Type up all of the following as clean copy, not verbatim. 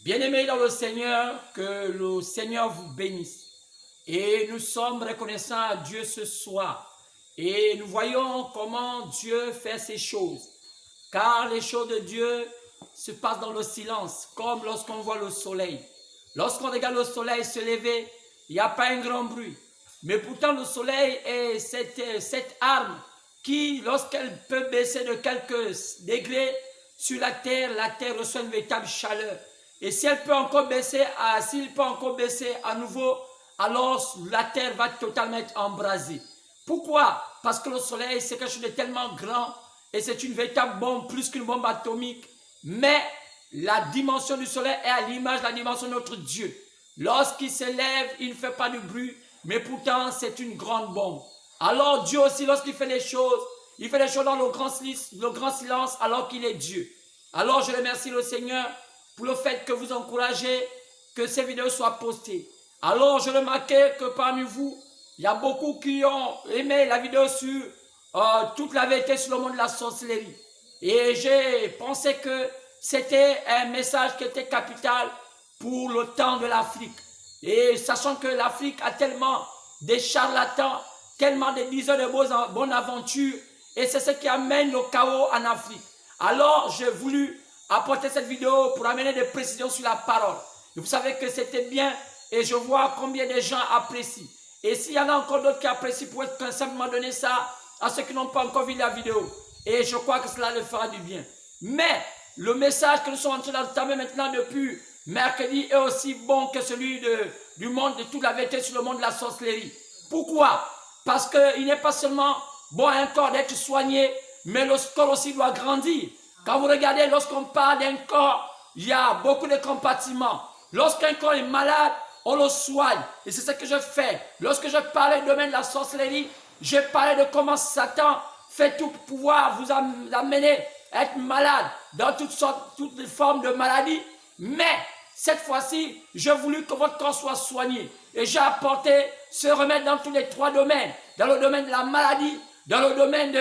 Bien-aimés dans le Seigneur, que le Seigneur vous bénisse. Et nous sommes reconnaissants à Dieu ce soir. Et nous voyons comment Dieu fait ces choses. Car les choses de Dieu se passent dans le silence, comme lorsqu'on voit le soleil. Lorsqu'on regarde le soleil se lever, il n'y a pas un grand bruit. Mais pourtant le soleil est cette arme qui, lorsqu'elle peut baisser de quelques degrés sur la terre reçoit une véritable chaleur. Et si elle peut encore baisser, s'il peut encore baisser à nouveau, alors la terre va totalement être embrasée. Pourquoi? Parce que le soleil, c'est quelque chose de tellement grand et c'est une véritable bombe, plus qu'une bombe atomique. Mais la dimension du soleil est à l'image de la dimension de notre Dieu. Lorsqu'il se lève, il ne fait pas de bruit, mais pourtant c'est une grande bombe. Alors Dieu aussi, lorsqu'il fait les choses, il fait les choses dans le grand silence alors qu'il est Dieu. Alors je remercie le Seigneur pour le fait que vous encouragez que ces vidéos soient postées. Alors je remarquais que parmi vous, il y a beaucoup qui ont aimé la vidéo sur toute la vérité sur le monde de la sorcellerie. Et j'ai pensé que c'était un message qui était capital pour le temps de l'Afrique. Et sachant que l'Afrique a tellement des charlatans, tellement de diseurs de bonnes aventures, et c'est ce qui amène le chaos en Afrique. Alors j'ai voulu apporter cette vidéo pour amener des précisions sur la parole. Et vous savez que c'était bien et je vois combien de gens apprécient. Et s'il y en a encore d'autres qui apprécient, pour être simplement donner ça à ceux qui n'ont pas encore vu la vidéo. Et je crois que cela leur fera du bien. Mais le message que nous sommes en train d'entamer maintenant depuis mercredi est aussi bon que celui du monde, de toute la vérité sur le monde de la sorcellerie. Pourquoi? Parce qu'il n'est pas seulement bon à un corps d'être soigné, mais le corps aussi doit grandir. Quand vous regardez, lorsqu'on parle d'un corps, il y a beaucoup de compartiments. Lorsqu'un corps est malade, on le soigne. Et c'est ce que je fais. Lorsque je parlais du domaine de la sorcellerie, je parlais de comment Satan fait tout pour pouvoir vous amener à être malade dans toutes les formes de maladies. Mais cette fois-ci, j'ai voulu que votre corps soit soigné. Et j'ai apporté ce remède dans tous les trois domaines. Dans le domaine de la maladie, dans le domaine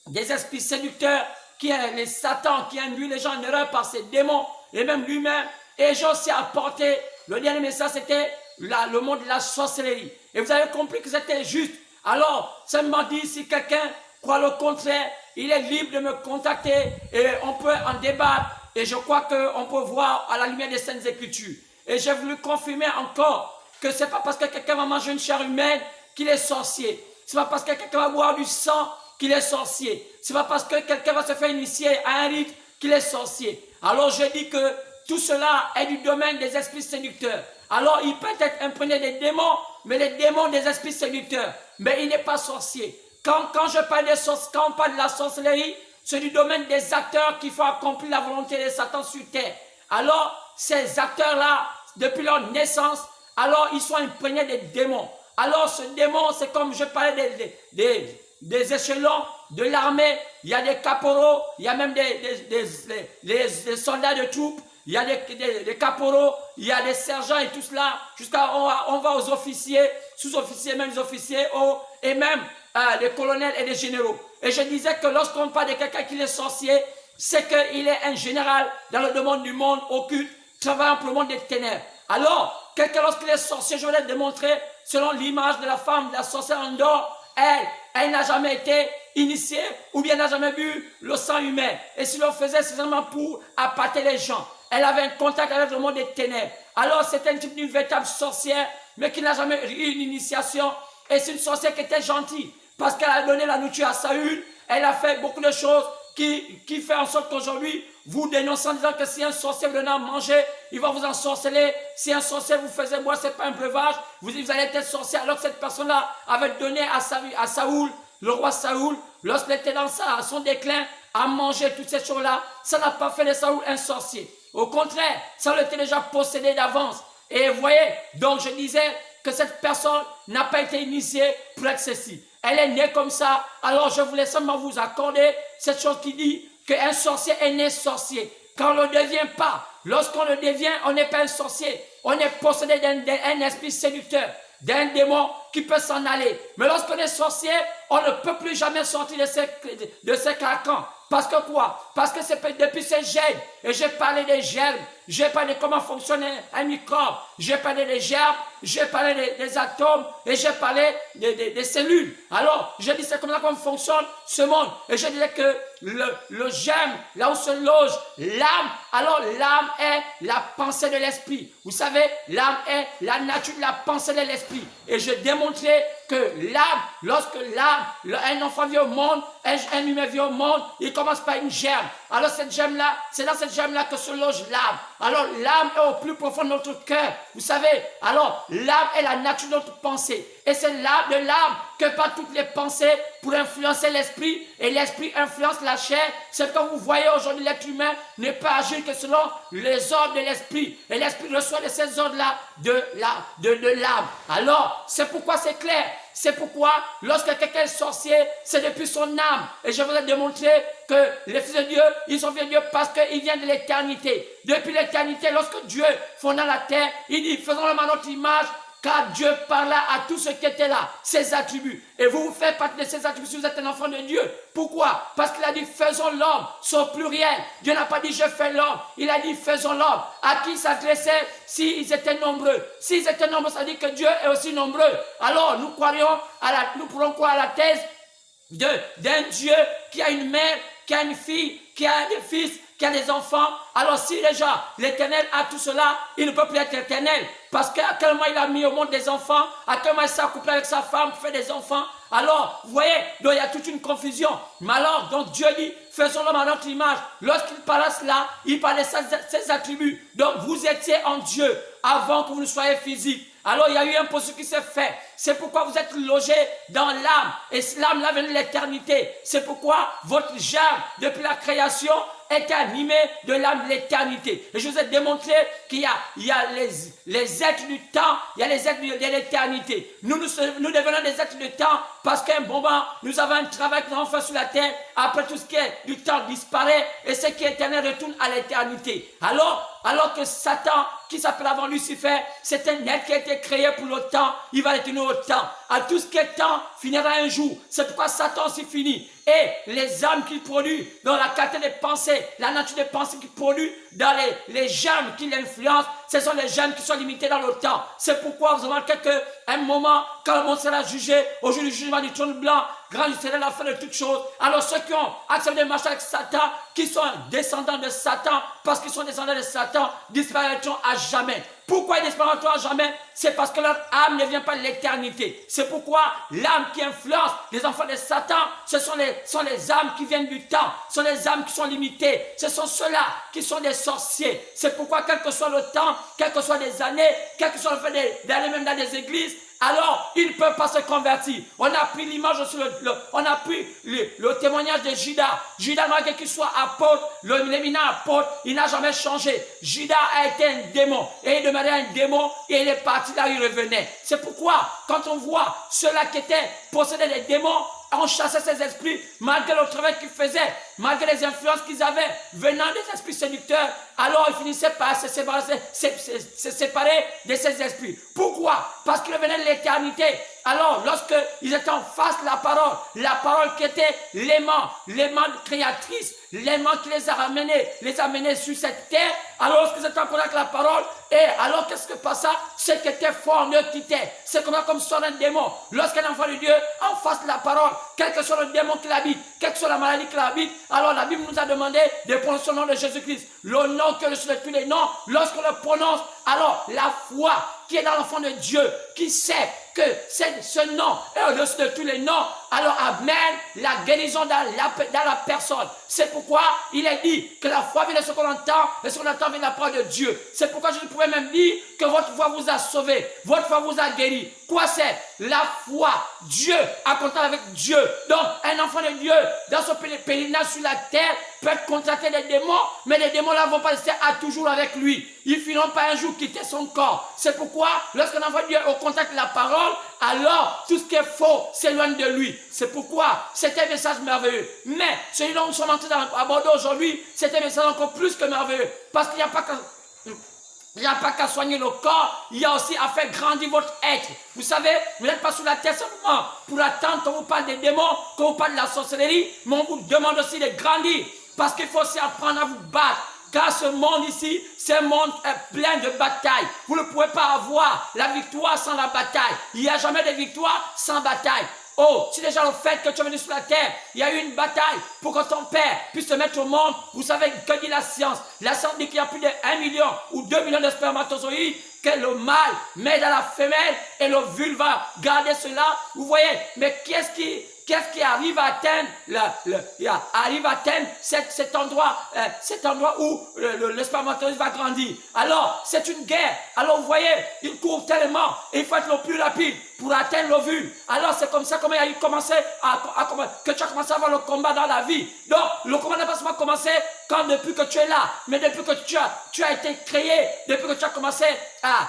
des esprits séducteurs, qui est les Satan, qui induit les gens en erreur par ses démons, et même lui-même. Et j'ai aussi apporté, le dernier message, c'était le monde de la sorcellerie. Et vous avez compris que c'était juste. Alors, seulement dit, si quelqu'un croit le contraire, il est libre de me contacter et on peut en débattre. Et je crois qu'on peut voir à la lumière des Saintes Écritures. Et j'ai voulu confirmer encore que ce n'est pas parce que quelqu'un va manger une chair humaine qu'il est sorcier. Ce n'est pas parce que quelqu'un va boire du sang qu'il est sorcier. Ce n'est pas parce que quelqu'un va se faire initier à un rite qu'il est sorcier. Alors je dis que tout cela est du domaine des esprits séducteurs. Alors il peut être imprégné des démons, mais les démons des esprits séducteurs. Mais il n'est pas sorcier. Quand on parle de la sorcellerie, c'est du domaine des acteurs qui font accomplir la volonté de Satan sur terre. Alors ces acteurs-là, depuis leur naissance, alors ils sont imprégnés des démons. Alors ce démon, c'est comme je parlais des échelons de l'armée, il y a des caporaux, il y a même des soldats de troupes, il y a des caporaux, il y a des sergents et tout cela, jusqu'à on va aux officiers, sous-officiers, même les officiers, et même des colonels et des généraux. Et je disais que lorsqu'on parle de quelqu'un qui est sorcier, c'est qu'il est un général dans le domaine du monde occulte, travaillant pour le monde des ténèbres. Alors, quelqu'un lorsqu'il est sorcier, je voulais démontrer, selon l'image de la femme, de la sorcière en dehors, elle n'a jamais été initiée ou bien n'a jamais vu le sang humain. Et si l'on faisait, c'est seulement pour appâter les gens. Elle avait un contact avec le monde des ténèbres. Alors c'était un type d'une véritable sorcière, mais qui n'a jamais eu une initiation. Et c'est une sorcière qui était gentille, parce qu'elle a donné la nourriture à Saül. Elle a fait beaucoup de choses qui fait en sorte qu'aujourd'hui, vous dénoncez en disant que si un sorcier vous donne à manger, il va vous ensorceler. Si un sorcier vous faisait boire, ce n'est pas un breuvage, vous allez être sorcier. Alors que cette personne-là avait donné à Saoul, le roi Saoul, lorsqu'il était dans son déclin, à manger toutes ces choses-là, ça n'a pas fait de Saoul un sorcier. Au contraire, Saoul était déjà possédé d'avance. Et vous voyez, donc je disais que cette personne n'a pas été initiée pour être ceci. Elle est née comme ça. Alors je voulais seulement vous accorder cette chose qui dit qu'un sorcier est né sorcier. Quand on ne le devient pas, lorsqu'on le devient, on n'est pas un sorcier. On est possédé d'un esprit séducteur, d'un démon qui peut s'en aller. Mais lorsqu'on est sorcier, on ne peut plus jamais sortir de ces carcans. Parce que quoi? Parce que c'est depuis ces germes. Et j'ai parlé des germes. J'ai parlé de comment fonctionne un microbe. J'ai parlé des germes. J'ai parlé des atomes. Et j'ai parlé des cellules. Alors, je dis c'est comme ça qu'on fonctionne ce monde. Et je disais que le germe, là où se loge l'âme, alors l'âme est la pensée de l'esprit. Vous savez, l'âme est la nature de la pensée de l'esprit. Et je démontrais que l'âme, lorsque un enfant vient au monde, un humain vient au monde, il commence par une germe. Alors cette germe-là, c'est dans cette germe-là que se loge l'âme. Alors l'âme est au plus profond de notre cœur. Vous savez, alors l'âme est la nature de notre pensée. Et c'est de l'âme que par toutes les pensées pour influencer l'esprit. Et l'esprit influence la chair. C'est comme vous voyez aujourd'hui, l'être humain ne peut agir que selon les ordres de l'esprit. Et l'esprit reçoit de ces ordres-là de l'âme. Alors, c'est pourquoi c'est clair. C'est pourquoi, lorsque quelqu'un est sorcier, c'est depuis son âme. Et je vous ai démontré que les fils de Dieu, ils sont venus Dieu parce qu'ils viennent de l'éternité. Depuis l'éternité, lorsque Dieu fonda la terre, il dit, faisons-le à notre image, car Dieu parla à tout ce qui était là, ses attributs. Et vous faites partie de ces attributs si vous êtes un enfant de Dieu. Pourquoi? Parce qu'il a dit faisons l'homme, son pluriel. Dieu n'a pas dit je fais l'homme. Il a dit faisons l'homme. À qui s'adressait s'ils étaient nombreux? S'ils étaient nombreux, ça dit que Dieu est aussi nombreux. Alors nous pourrons croire à la thèse d'un Dieu qui a une mère, qui a une fille, qui a des fils, qui a des enfants. Alors si déjà l'Éternel a tout cela, il ne peut plus être éternel. Parce qu'à quel moment il a mis au monde des enfants, à quel moment il s'est accouplé avec sa femme pour faire des enfants. Alors, vous voyez, donc il y a toute une confusion. Mais alors, donc Dieu dit, faisons l'homme à notre image. Lorsqu'il parlait cela, il parlait ses attributs. Donc vous étiez en Dieu avant que vous ne soyez physique. Alors il y a eu un processus qui s'est fait. C'est pourquoi vous êtes logés dans l'âme. Et l'âme là vient de l'éternité. C'est pourquoi votre germe, depuis la création, est animé de l'âme de l'éternité. Et je vous ai démontré qu'il y a les êtres du temps, il y a les êtres de l'éternité. Nous devenons des êtres du temps parce qu'à un moment, nous avons un travail que nous avons fait sur la terre. Après, tout ce qui est du temps disparaît et ce qui est éternel retourne à l'éternité. Alors que Satan, qui s'appelle avant Lucifer, c'est un être qui a été créé pour le temps, il va retourner au temps. À tout ce qui est temps finira un jour. C'est pourquoi Satan aussi finit. Et les âmes qu'il produit, dans la qualité des pensées, la nature des pensées qu'il produit, dans les germes qu'il influence, ce sont les germes qui sont limités dans le temps. C'est pourquoi vous remarquez qu'à un moment, quand le monde sera jugé, au jour du jugement du trône blanc, grand sera la fin de toutes choses. Alors ceux qui ont accepté de marcher avec Satan, qui sont descendants de Satan, parce qu'ils sont descendants de Satan, disparaîtront à jamais. Pourquoi ils disparaîtront à jamais? C'est parce que leur âme ne vient pas de l'éternité. C'est pourquoi l'âme qui influence les enfants de Satan, ce sont les âmes qui viennent du temps, ce sont les âmes qui sont limitées, ce sont ceux-là qui sont des sorciers. C'est pourquoi quel que soit le temps, quelles que soient les années, quel que soit le fait d'aller même dans des églises, alors ils ne peuvent pas se convertir. On a pris l'image sur on a pris le témoignage de Judas. Judas, malgré qu'il soit apôtre, l'éminent apôtre, il n'a jamais changé. Judas a été un démon et il demeurait un démon et il est parti là où il revenait. C'est pourquoi quand on voit ceux-là qui étaient possédés des démons, on chassait ces esprits malgré le travail qu'ils faisaient, malgré les influences qu'ils avaient venant des esprits séducteurs. Alors ils finissaient par se séparer de ces esprits. Pourquoi? Parce qu'ils venaient de l'éternité. Alors lorsqu'ils étaient en face de la parole qui était l'aimant créatrice, l'aimant qui les a amenés sur cette terre, alors lorsqu'ils étaient en contact avec la parole, et alors qu'est-ce que passa? Ce qui était fort en eux quittait. C'est comme sort un démon. Lorsqu'un enfant de Dieu, en face de la parole, quel que soit le démon qui l'habite, quelle que soit la maladie qui l'habite, alors la Bible nous a demandé de prononcer le nom de Jésus-Christ. Le nom que le tous les noms, lorsqu'on le prononce, alors la foi qui est dans l'enfant de Dieu, qui sait que ce nom est au-dessus de tous les noms, alors amène la guérison dans la personne. C'est pourquoi il est dit que la foi vient de ce qu'on entend, et ce qu'on entend vient de la parole de Dieu. C'est pourquoi je pourrais même dire que votre foi vous a sauvé, votre foi vous a guéri. Quoi c'est? La foi. Dieu a contact avec Dieu. Donc, un enfant de Dieu, dans son pèlerinage sur la terre, peut contracter des démons, mais les démons là ne vont pas rester à toujours avec lui. Ils finiront pas un jour quitter son corps. C'est pourquoi, lorsqu'un enfant de Dieu est au contact de la parole, alors tout ce qui est faux s'éloigne de lui. C'est pourquoi c'est un message merveilleux. Mais celui dont nous sommes en train d'aborder aujourd'hui, c'est un message encore plus que merveilleux. Parce qu'il n'y a pas que... Il n'y a pas qu'à soigner le corps, il y a aussi à faire grandir votre être. Vous savez, vous n'êtes pas sur la terre seulement pour attendre qu'on vous parle des démons, qu'on vous parle de la sorcellerie, mais on vous demande aussi de grandir. Parce qu'il faut aussi apprendre à vous battre. Car ce monde ici, ce monde est plein de batailles. Vous ne pouvez pas avoir la victoire sans la bataille. Il n'y a jamais de victoire sans bataille. Oh, si déjà le fait que tu es venu sur la terre, il y a eu une bataille pour que ton père puisse te mettre au monde. Vous savez que dit la science? La science dit qu'il y a plus de 1 million ou 2 millions de spermatozoïdes, que le mâle met dans la femelle et le vulve va garder cela. Vous voyez, mais qu'est-ce qui arrive à atteindre, cet endroit où le spermatozoïde va grandir? Alors, c'est une guerre. Alors, vous voyez, il court tellement, et il faut être le plus rapide pour atteindre l'ovule. Alors, c'est comme ça que tu as commencé à avoir le combat dans la vie. Donc, le combat n'a pas seulement commencé depuis que tu es là, mais depuis que tu as été créé, depuis que tu as commencé à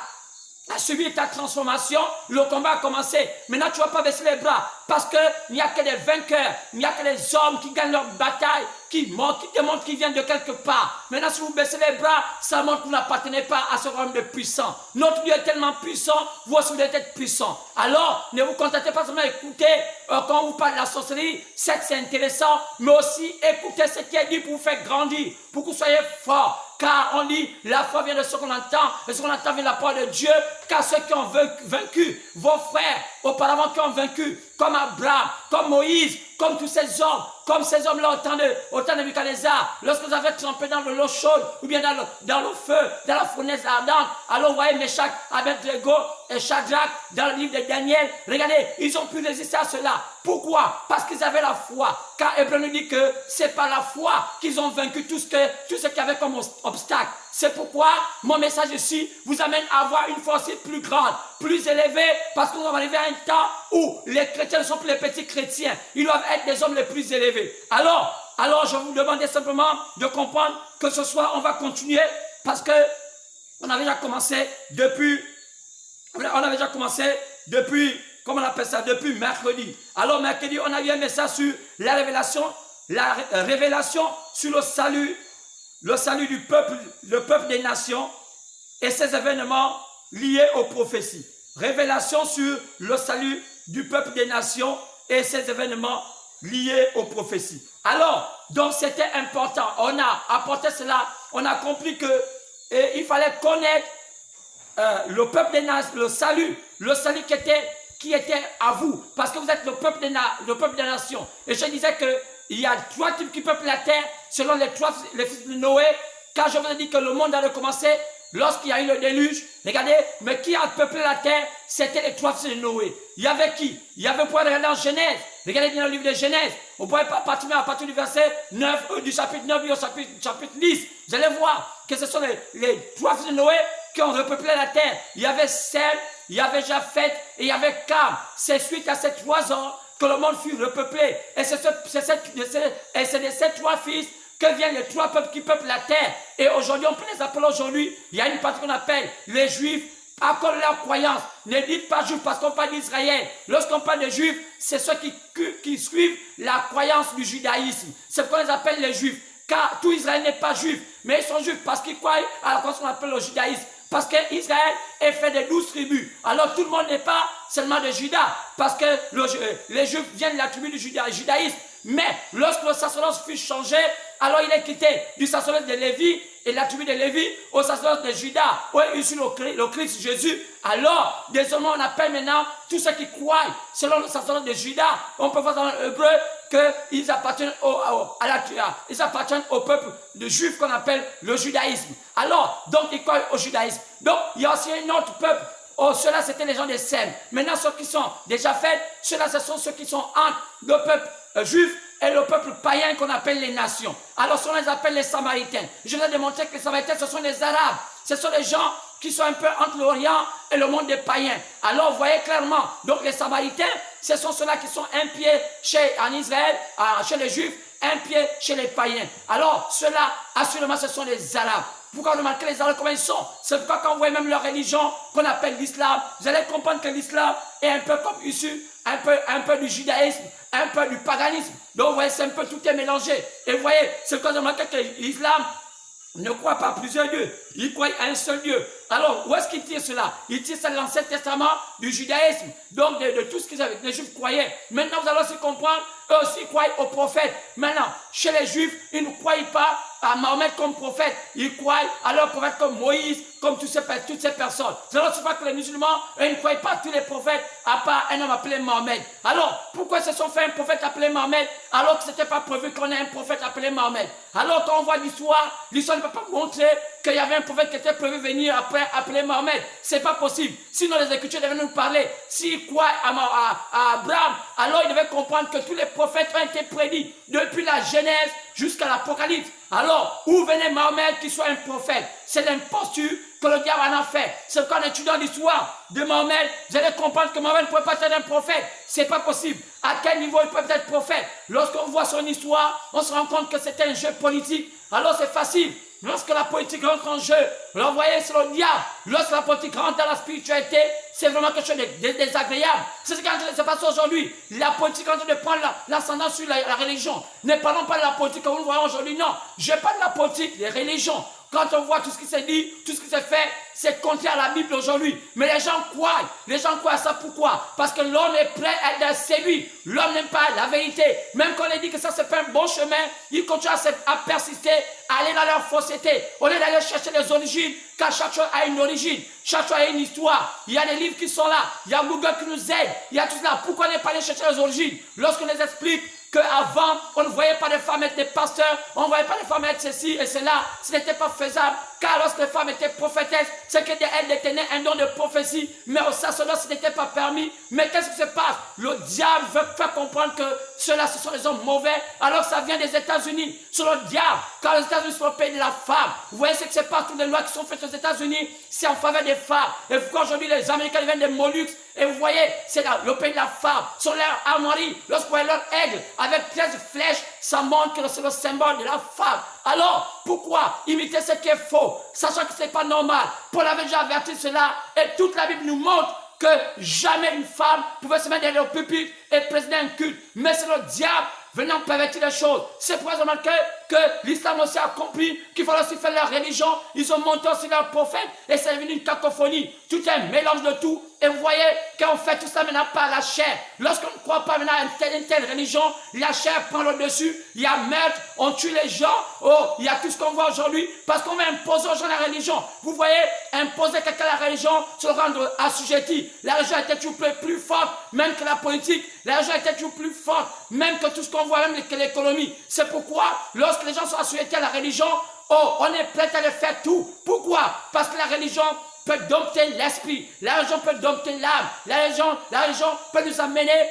subir ta transformation, le combat a commencé. Maintenant, tu ne vas pas baisser les bras parce qu'il n'y a que des vainqueurs, il n'y a que des hommes qui gagnent leur bataille, qui démontrent qu'ils viennent de quelque part. Maintenant, si vous baissez les bras, ça montre que vous n'appartenez pas à ce royaume de puissants. Notre Dieu est tellement puissant, vous aussi vous devez être puissant. Alors, ne vous contentez pas seulement d'écouter quand on vous parle de la sorcellerie, c'est intéressant, mais aussi écoutez ce qui est dit pour vous faire grandir, pour que vous soyez forts. Car on dit, la foi vient de ce qu'on entend, et ce qu'on entend vient de la parole de Dieu, car ceux qui ont vaincu, vos frères, auparavant qui ont vaincu, comme Abraham, comme Moïse, comme tous ces hommes, comme ces hommes-là au temps de Nebuchadnezzar, lorsque vous avez trempé dans de l'eau chaude, ou bien dans le feu, dans la fournaise ardente, alors vous voyez Meshach, Abednego et Shadrach, dans le livre de Daniel, regardez, ils ont pu résister à cela. Pourquoi? Parce qu'ils avaient la foi. Car Hébreu nous dit que c'est par la foi qu'ils ont vaincu tout ce qu'il y avait comme obstacle. C'est pourquoi mon message ici vous amène à avoir une force plus grande, plus élevée, parce qu'on va arriver à un temps où les chrétiens ne sont plus les petits chrétiens. Ils doivent être des hommes les plus élevés. Alors je vous demandais simplement de comprendre que ce soir, on va continuer, parce que on avait déjà commencé depuis, comment on appelle ça, depuis mercredi. Alors mercredi, on a eu un message sur la révélation sur le salut du peuple, le peuple des nations et ses événements liés aux prophéties. Révélation sur le salut du peuple des nations et ses événements liés aux prophéties. Alors, donc c'était important. On a apporté cela, on a compris que il fallait connaître le peuple des nations, le salut qui était à vous, parce que vous êtes le peuple des nations. Et je disais qu'il y a 3 types qui peuplent la terre, selon les fils de Noé, car je vous ai dit que le monde a recommencé lorsqu'il y a eu le déluge. Regardez, mais qui a peuplé la terre? C'était les 3 fils de Noé. Il y avait qui? Il y avait, pour regarder en Genèse, regardez bien le livre de Genèse, on ne pourrait pas partir à partir du verset 9, du chapitre 9 au chapitre 10. Vous allez voir que ce sont les 3 fils de Noé qui ont repeuplé la terre. Il y avait Sem, il y avait Japheth et il y avait Cam. C'est suite à ces 3 ans que le monde fut repeuplé. Et c'est de ces 3 fils que viennent les 3 peuples qui peuplent la terre. Et aujourd'hui, on peut les appeler aujourd'hui, il y a une partie qu'on appelle les Juifs, à cause de leur croyance. Ne dites pas Juifs parce qu'on parle d'Israël. Lorsqu'on parle de Juifs, c'est ceux qui suivent la croyance du judaïsme. C'est ce qu'on les appelle les Juifs. Car tout Israël n'est pas juif, mais ils sont juifs parce qu'ils croient à ce qu'on appelle le judaïsme. Parce qu'Israël est fait de 12 tribus. Alors tout le monde n'est pas seulement de Juda. Parce que les Juifs viennent de la tribu du judaïsme. Mais lorsque le sacerdoce fut changé, alors il est quitté du sacerdoce de Lévi et la tribu de Lévi au sacerdoce de Juda, où est issu le Christ Jésus. Alors, désormais, on appelle maintenant tous ceux qui croient selon le sacerdoce de Juda. On peut voir dans l'hébreu qu'ils appartiennent ils appartiennent au peuple de juifs qu'on appelle le judaïsme. Alors, donc ils croient au judaïsme. Donc, il y a aussi un autre peuple. Oh, ceux-là, c'était les gens des Sem. Maintenant, ceux qui sont déjà faits, ceux-là, ce sont ceux qui sont entre le peuple juif et le peuple païen qu'on appelle les nations. Alors, on les appelle les Samaritains. Je vous ai démontré que les Samaritains, ce sont les Arabes. Ce sont les gens qui sont un peu entre l'Orient et le monde des païens. Alors, vous voyez clairement, donc les Samaritains, ce sont ceux-là qui sont un pied en Israël, chez les Juifs, un pied chez les païens. Alors, ceux-là, assurément, ce sont les Arabes. Pourquoi remarquez les Arabes comment ils sont? C'est pourquoi quand vous voyez même leur religion qu'on appelle l'islam, vous allez comprendre que l'islam est un peu comme issu, un peu du judaïsme, un peu du paganisme. Donc vous voyez, c'est un peu tout est mélangé. Et vous voyez, c'est pourquoi vous remarquez que l'islam ne croit pas à plusieurs dieux. Il croit à un seul Dieu. Alors, où est-ce qu'il tire cela? Il tire ça de l'Ancien Testament, du judaïsme, donc de tout ce que les Juifs croyaient. Maintenant, vous allez aussi comprendre, eux aussi croient aux prophètes. Maintenant, chez les Juifs, ils ne croient pas à Mahomet comme prophète. Ils croient à leur prophète comme Moïse, comme toutes ces personnes. C'est alors souvent que les musulmans, eux, ils ne croient pas à tous les prophètes, à part un homme appelé Mahomet. Alors, pourquoi ils se sont fait un prophète appelé Mahomet, alors que ce n'était pas prévu qu'on ait un prophète appelé Mahomet? Alors, quand on voit l'histoire ne peut pas montrer qu'il y avait un prophète qui était prévu venir après appeler Mahomet. C'est pas possible. Sinon, les Écritures devaient nous parler. S'ils croient à Abraham, alors ils devaient comprendre que tous les prophètes ont été prédits depuis la Genèse jusqu'à l'Apocalypse. Alors, où venait Mahomet qui soit un prophète? C'est l'imposture que le diable en a fait. C'est qu'en étudiant l'histoire de Mahomet, vous allez comprendre que Mahomet ne peut pas être un prophète. C'est pas possible. À quel niveau il peut être prophète? Lorsqu'on voit son histoire, on se rend compte que c'était un jeu politique. Alors c'est facile. Lorsque la politique rentre en jeu, vous voyez, c'est le diable. Lorsque la politique rentre dans la spiritualité, c'est vraiment quelque chose de désagréable. C'est ce qui se passe aujourd'hui. La politique est en train de prendre l'ascendant sur la religion. Ne parlons pas de la politique comme nous le voyons aujourd'hui, non. Je parle de la politique des religions. Quand on voit tout ce qui s'est dit, tout ce qui s'est fait, c'est contraire à la Bible aujourd'hui. Mais les gens croient. Les gens croient à ça. Pourquoi? Parce que l'homme est prêt à être séduit. L'homme n'aime pas la vérité. Même quand on dit que ça, c'est pas un bon chemin, ils continuent à persister, à aller dans leur fausseté. Au lieu d'aller chercher les origines, car chaque chose a une origine. Chaque chose a une histoire. Il y a des livres qui sont là. Il y a Google qui nous aide. Il y a tout cela. Pourquoi ne pas aller chercher les origines? Lorsqu'on les explique qu'avant, on ne voyait pas les femmes être des pasteurs, on ne voyait pas les femmes être ceci et cela, ce n'était pas faisable, car lorsque les femmes étaient prophétesses, c'est qu'elles détenaient un don de prophétie, mais au sacerdoce, ce n'était pas permis. Mais qu'est-ce qui se passe? Le diable veut faire comprendre que ceux-là, ce sont des hommes mauvais, alors ça vient des États-Unis. C'est le diable, car les États-Unis sont le pays de la femme. Vous voyez ce qui se passe, toutes les lois qui sont faites aux États-Unis, c'est en faveur des femmes. Et pourquoi aujourd'hui les Américains viennent des Moluques, et vous voyez, c'est le pays de la femme, sur leur armoirie, lorsque vous voyez leur aigle, avec 13 flèches, ça montre que c'est le symbole de la femme. Alors, pourquoi imiter ce qui est faux, sachant que ce n'est pas normal? Paul avait déjà averti cela, et toute la Bible nous montre que jamais une femme pouvait se mettre derrière le pupitre et présider un culte. Mais c'est le diable venant pervertir les choses. C'est pour ça que l'islam aussi a compris qu'il fallait aussi faire leur religion. Ils ont monté aussi leur prophète et c'est devenu une cacophonie. Tout est un mélange de tout. Et vous voyez, quand on fait tout ça maintenant par la chair, lorsqu'on ne croit pas maintenant à une telle religion, la chair prend le dessus, il y a meurtre, on tue les gens, oh, il y a tout ce qu'on voit aujourd'hui, parce qu'on va imposer aux gens la religion. Vous voyez, imposer quelqu'un la religion, se rendre assujetti. La religion était toujours plus forte, même que la politique. La religion était toujours plus forte, même que tout ce qu'on voit, même que l'économie. C'est pourquoi, lorsque les gens sont assujettis à la religion, oh, on est prêt à les faire tout. Pourquoi? Parce que la religion peut dompter l'esprit, la religion peut dompter l'âme, la religion peut nous amener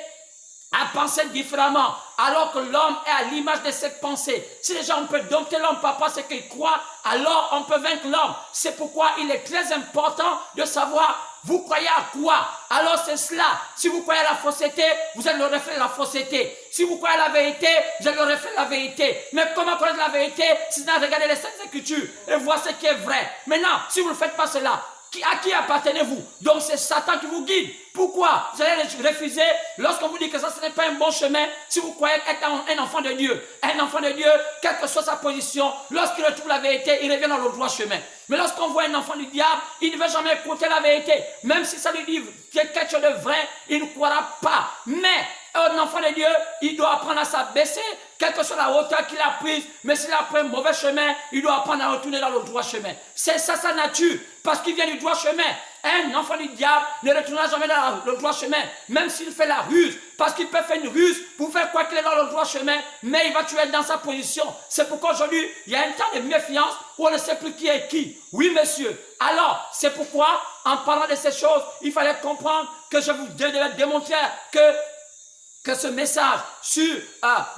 à penser différemment, alors que l'homme est à l'image de ses pensées. Si les gens peuvent dompter l'homme par rapport à ce qu'il croit, alors on peut vaincre l'homme. C'est pourquoi il est très important de savoir, vous croyez à quoi? Alors c'est cela. Si vous croyez à la fausseté, vous êtes le reflet de la fausseté. Si vous croyez à la vérité, vous êtes le reflet de la vérité. Mais comment connaître la vérité? Si vous regardez les Saintes Écritures et voir ce qui est vrai. Maintenant, si vous ne faites pas cela, à qui appartenez-vous? Donc c'est Satan qui vous guide. Pourquoi vous allez refuser lorsqu'on vous dit que ça ce n'est pas un bon chemin? Si vous croyez être un enfant de Dieu, quelle que soit sa position, lorsqu'il retrouve la vérité, il revient dans le droit chemin. Mais lorsqu'on voit un enfant du diable, il ne veut jamais écouter la vérité. Même si ça lui dit quelque chose de vrai, il ne croira pas. Mais un enfant de Dieu, il doit apprendre à s'abaisser, quelle que soit la hauteur qu'il a prise. Mais s'il a pris un mauvais chemin, il doit apprendre à retourner dans le droit chemin. C'est ça sa nature, parce qu'il vient du droit chemin. Un enfant du diable ne retournera jamais dans le droit chemin, même s'il fait la ruse, parce qu'il peut faire une ruse pour faire quoi qu'il est dans le droit chemin, mais il va toujours être dans sa position. C'est pourquoi aujourd'hui, il y a un temps de méfiance où on ne sait plus qui est qui. Oui, monsieur. Alors, c'est pourquoi, en parlant de ces choses, il fallait comprendre que je vous devais démontrer que ce message sur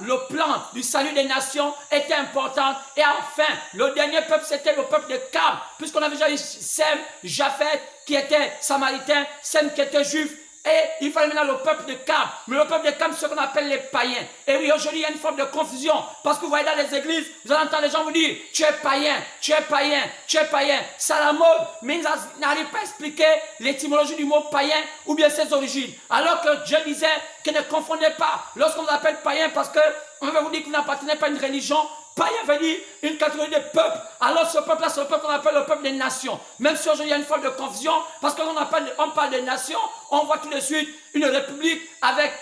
le plan du salut des nations était important. Et enfin, le dernier peuple, c'était le peuple de Cam, puisqu'on avait déjà eu Sem, Japheth, qui était samaritain, Sem qui était juif, et il fallait maintenant le peuple de Cam. Mais le peuple de Cam, c'est ce qu'on appelle les païens. Et oui, aujourd'hui, il y a une forme de confusion, parce que vous voyez dans les églises, vous allez entendre les gens vous dire, tu es païen, tu es païen, tu es païen. C'est à la mode, mais ils n'arrivent pas à expliquer l'étymologie du mot païen, ou bien ses origines. Alors que Dieu disait que ne confondez pas, lorsqu'on vous appelle païen, parce que on va vous dire que vous n'appartenez pas à une religion, païen veut dire une catégorie de peuple. Alors ce peuple-là, c'est le peuple qu'on appelle le peuple des nations. Même si aujourd'hui il y a une forme de confusion, parce qu'on parle des nations, on voit tout de suite une république avec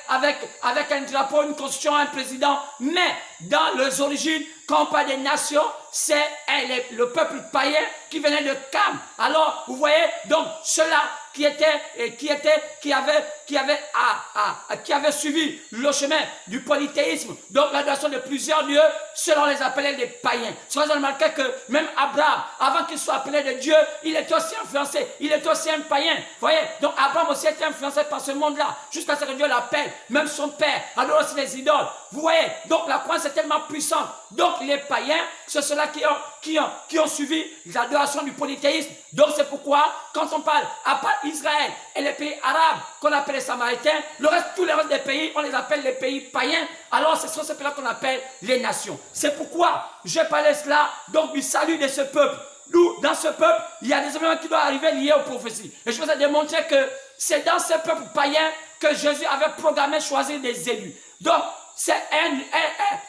un drapeau, une constitution, un président. Mais dans les origines, quand on parle des nations, c'est le peuple païen qui venait de Cam. Alors, vous voyez, donc ceux-là qui avaient suivi le chemin du polythéisme, donc l'adoration de plusieurs dieux, ceux-là on les appelait des païens. C'est pour remarqué que même Abraham, avant qu'il soit appelé de Dieu, il était aussi influencé, il était aussi un païen. Vous voyez, donc Abraham aussi était influencé par ce monde-là, jusqu'à ce que Dieu l'appelle, même son père adore aussi les idoles. Vous voyez, donc la croyance est tellement puissante. Donc les païens, c'est ceux-là qui ont suivi l'adoration du polythéisme. Donc c'est pourquoi, quand on parle, à part Israël et les pays arabes, qu'on appelle les Samaritains, tous les restes des pays, on les appelle les pays païens. Alors c'est sur ce pays-là qu'on appelle les nations. C'est pourquoi je parlais cela, donc du salut de ce peuple. Nous, dans ce peuple, il y a des événements qui doivent arriver liés aux prophéties. Et je vous ai démontré que c'est dans ce peuple païen que Jésus avait programmé choisir des élus. Donc, c'est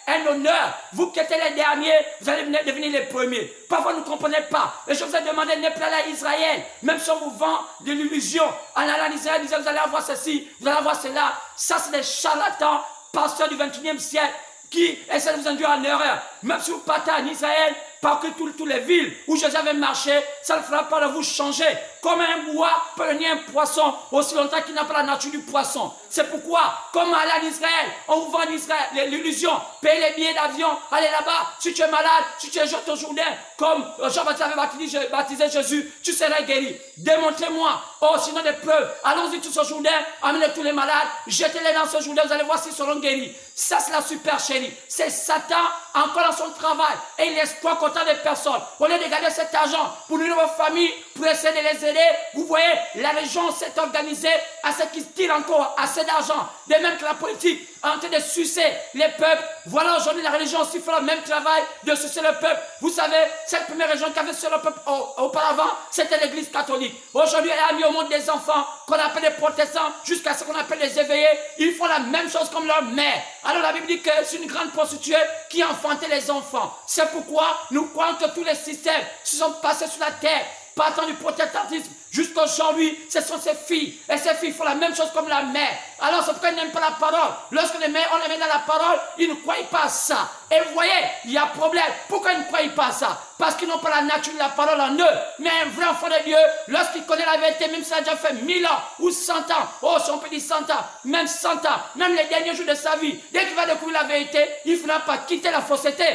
un honneur. Vous qui êtes les derniers, vous allez devenir les premiers. Parfois, vous ne comprenez pas. Et je vous ai demandé, n'est pas là à Israël. Même si on vous vend de l'illusion, en allant en Israël, vous allez avoir ceci, vous allez avoir cela. Ça, c'est des charlatans, pasteurs du 21e siècle, qui essaient de vous induire en erreur. Même si vous partez en Israël, parcourez toutes les villes où Jésus avait marché, ça ne fera pas de vous changer. Comme un bois peut devenir un poisson, aussi longtemps qu'il n'a pas la nature du poisson. C'est pourquoi, comme aller en Israël, on vous vend en Israël l'illusion, payez les billets d'avion, allez là-bas, si tu es malade, si tu es jeté au Jourdain, comme Jean-Baptiste avait baptisé Jésus, tu seras guéri. Démontrez-moi, sinon des preuves, allons-y tous au Jourdain, amenez tous les malades, jetez-les dans ce Jourdain, vous allez voir s'ils seront guéris. Ça, c'est la supercherie. C'est Satan encore dans son travail et il exploite autant de personnes. Au lieu de garder cet argent pour nourrir vos familles, pour essayer de les aider, vous voyez, la région s'est organisée à ce qui tire encore assez d'argent. De même que la politique en train de sucer les peuples. Voilà aujourd'hui la religion aussi fait le même travail de sucer le peuple. Vous savez, cette première région qui avait sucé le peuple auparavant, c'était l'église catholique. Aujourd'hui, elle a mis au monde des enfants qu'on appelle des protestants jusqu'à ce qu'on appelle les éveillés. Ils font la même chose comme leur mère. Alors la Bible dit que c'est une grande prostituée qui enfantait les enfants. C'est pourquoi nous croyons que tous les systèmes se sont passés sur la terre, partant du protestantisme jusqu'à aujourd'hui, ce sont ces filles. Et ces filles font la même chose comme la mère. Alors c'est pourquoi ils n'aiment pas la parole. Lorsque on les met dans la parole, ils ne croient pas à ça. Et vous voyez, il y a un problème. Pourquoi ils ne croient pas à ça? Parce qu'ils n'ont pas la nature de la parole en eux. Mais un vrai enfant de Dieu, lorsqu'il connaît la vérité, même s'il a déjà fait 1000 ans ou 100 ans, si on peut dire 100 ans, même 100 ans, même les derniers jours de sa vie, dès qu'il va découvrir la vérité, il ne finira pas quitter la fausseté.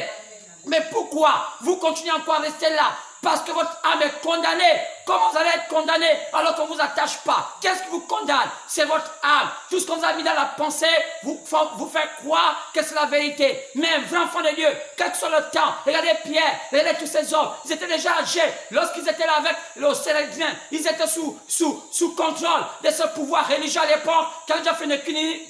Mais pourquoi vous continuez encore à rester là? Parce que votre âme est condamnée. Comment vous allez être condamné alors qu'on ne vous attache pas? Qu'est-ce qui vous condamne? C'est votre âme. Tout ce qu'on vous a mis dans la pensée vous fait croire que c'est la vérité. Mais un vrai enfant de Dieu, quel que soit le temps, regardez Pierre, regardez tous ces hommes, ils étaient déjà âgés. Lorsqu'ils étaient là avec le Cérébrien, ils étaient sous contrôle de ce pouvoir religieux à l'époque. Quand ils ont fait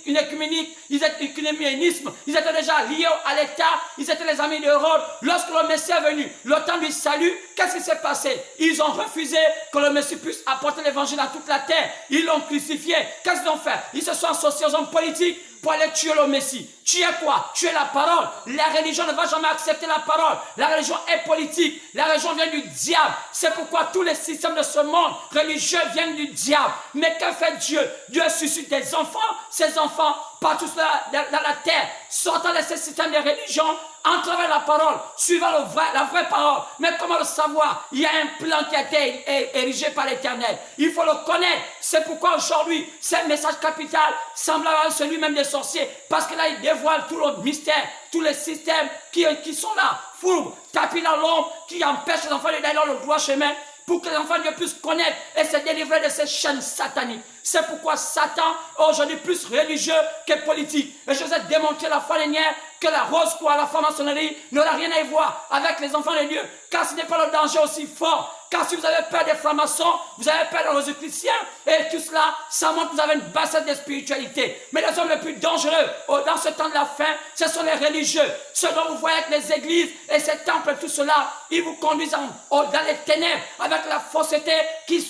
une écuménique, ils étaient déjà liés à l'État, ils étaient les amis d'Hérode. Lorsque le Messie est venu, le temps du salut, qu'est-ce qui s'est passé? Ils ont refusé que le Messie puisse apporter l'évangile à toute la terre. Ils l'ont crucifié. Qu'est-ce qu'ils ont fait? Ils se sont associés aux hommes politiques pour aller tuer le Messie. Tuer quoi? Tuer la parole. La religion ne va jamais accepter la parole. La religion est politique. La religion vient du diable. C'est pourquoi tous les systèmes de ce monde religieux viennent du diable. Mais que fait Dieu? Dieu suscite des enfants. Ces enfants, partout dans la terre, sortant de ces systèmes de religion, entrent vers la parole, suivant la vraie parole. Mais comment le savoir? Il y a un plan qui a été érigé par l'Éternel. Il faut le connaître. C'est pourquoi aujourd'hui, ce message capital semble avoir celui même des sorciers. Parce que là, il dévoile tout le mystère, tous les systèmes qui sont là, fourbes, tapis dans l'ombre, qui empêchent les enfants d'aller dans le droit chemin, pour que les enfants de Dieu puissent connaître et se délivrer de ces chaînes sataniques. C'est pourquoi Satan est aujourd'hui plus religieux que politique. Et je vous ai démontré la fois dernière que la rose quoi, la franc-maçonnerie n'aura rien à y voir avec les enfants de Dieu. Car ce n'est pas le danger aussi fort. Car si vous avez peur des francs-maçons, vous avez peur des chrétiens, et tout cela, ça montre que vous avez une bassesse de spiritualité. Mais les hommes les plus dangereux, dans ce temps de la fin, ce sont les religieux. Ceux dont vous voyez avec les églises et ces temples et tout cela, ils vous conduisent dans les ténèbres avec la fausseté qui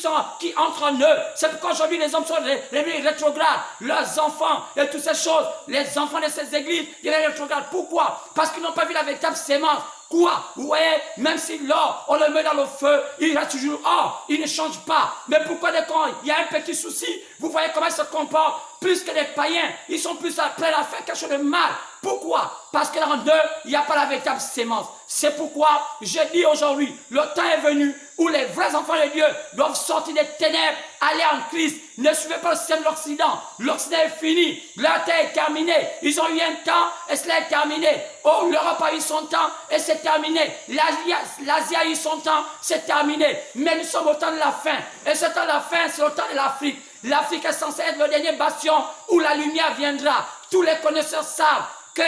entre en eux. C'est pourquoi aujourd'hui les hommes sont les rétrogrades. Leurs enfants et toutes ces choses, les enfants de ces églises, ils sont rétrogrades cérébrale. Pourquoi? Parce qu'ils n'ont pas vu la véritable sémence. Quoi? Vous voyez, même si l'or, on le met dans le feu, il reste toujours or, il ne change pas. Mais pourquoi quand il y a un petit souci, vous voyez comment ils se comportent? Plus que les païens, ils sont plus prêts à faire quelque chose de mal. Pourquoi? Parce que dans eux, il n'y a pas la véritable sémence. C'est pourquoi je dis aujourd'hui, le temps est venu où les vrais enfants de Dieu doivent sortir des ténèbres, aller en Christ. Ne suivez pas le système de l'Occident. L'Occident est fini. Leur temps est terminé. Ils ont eu un temps et cela est terminé. Oh, l'Europe a eu son temps et c'est terminé. L'Asie a eu son temps, c'est terminé. Mais nous sommes au temps de la fin. Et ce temps de la fin, c'est le temps de l'Afrique. L'Afrique est censée être le dernier bastion où la lumière viendra. Tous les connaisseurs savent que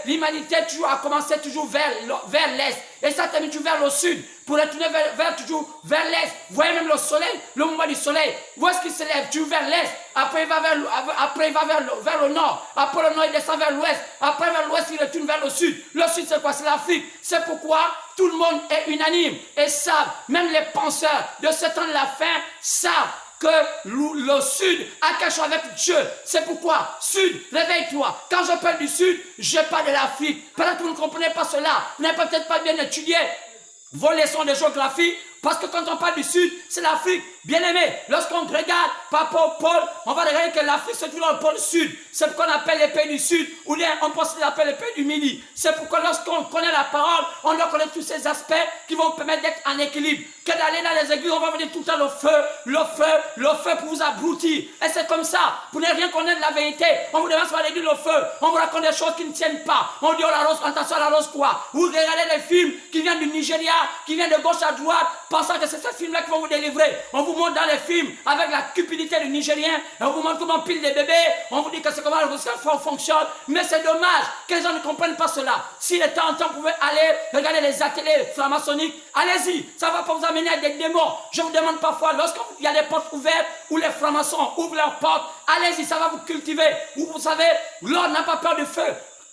l'humanité a commencé toujours vers l'est et ça termine toujours vers le sud pour retourner toujours vers l'est. Vous voyez même le soleil, le mouvement du soleil, où est-ce qu'il se lève? Toujours vers l'est, après il va vers le nord, après le nord il descend vers l'ouest, après vers l'ouest il retourne vers le sud. Le sud c'est quoi? C'est l'Afrique. C'est pourquoi tout le monde est unanime et savent, même les penseurs de ce temps de la fin savent que le Sud a quelque chose avec Dieu. C'est pourquoi, Sud, réveille-toi. Quand je parle du Sud, je parle de l'Afrique. Peut-être que vous ne comprenez pas cela. Vous n'avez peut-être pas bien étudié vos leçons de géographie. Parce que quand on parle du Sud, c'est l'Afrique. Bien aimé, lorsqu'on regarde par rapport au pôle, on va regarder que l'Afrique se trouve dans le pôle Sud. C'est pourquoi on appelle les pays du Sud, ou bien on pense qu'ils appellent les pays du Midi. C'est pourquoi lorsqu'on connaît la parole, on doit connaître tous ces aspects qui vont permettre d'être en équilibre. Que d'aller dans les églises, on va venir tout le temps le feu pour vous abrutir. Et c'est comme ça, pour ne rien connaître de la vérité. On vous demande sur l'église le feu, on vous raconte des choses qui ne tiennent pas. On dit, oh la rose, attention à la rose quoi. Vous regardez des films qui viennent du Nigeria, qui viennent de gauche à droite, pensant que c'est ce film-là qui va vous délivrer. On vous montre dans les films avec la cupidité du Nigérien, et on vous montre comment on pile des bébés, on vous dit que c'est comment le cerveau fonctionne, mais c'est dommage que les gens ne comprennent pas cela. S'il était en temps, vous pouvez aller regarder les ateliers franc-maçonniques, allez-y, ça va pas vous amener à des démons. Je vous demande parfois, lorsqu'il y a des portes ouvertes, où les francs-maçons ouvrent leurs portes, allez-y, ça va vous cultiver. Vous savez, l'or n'a pas peur du feu.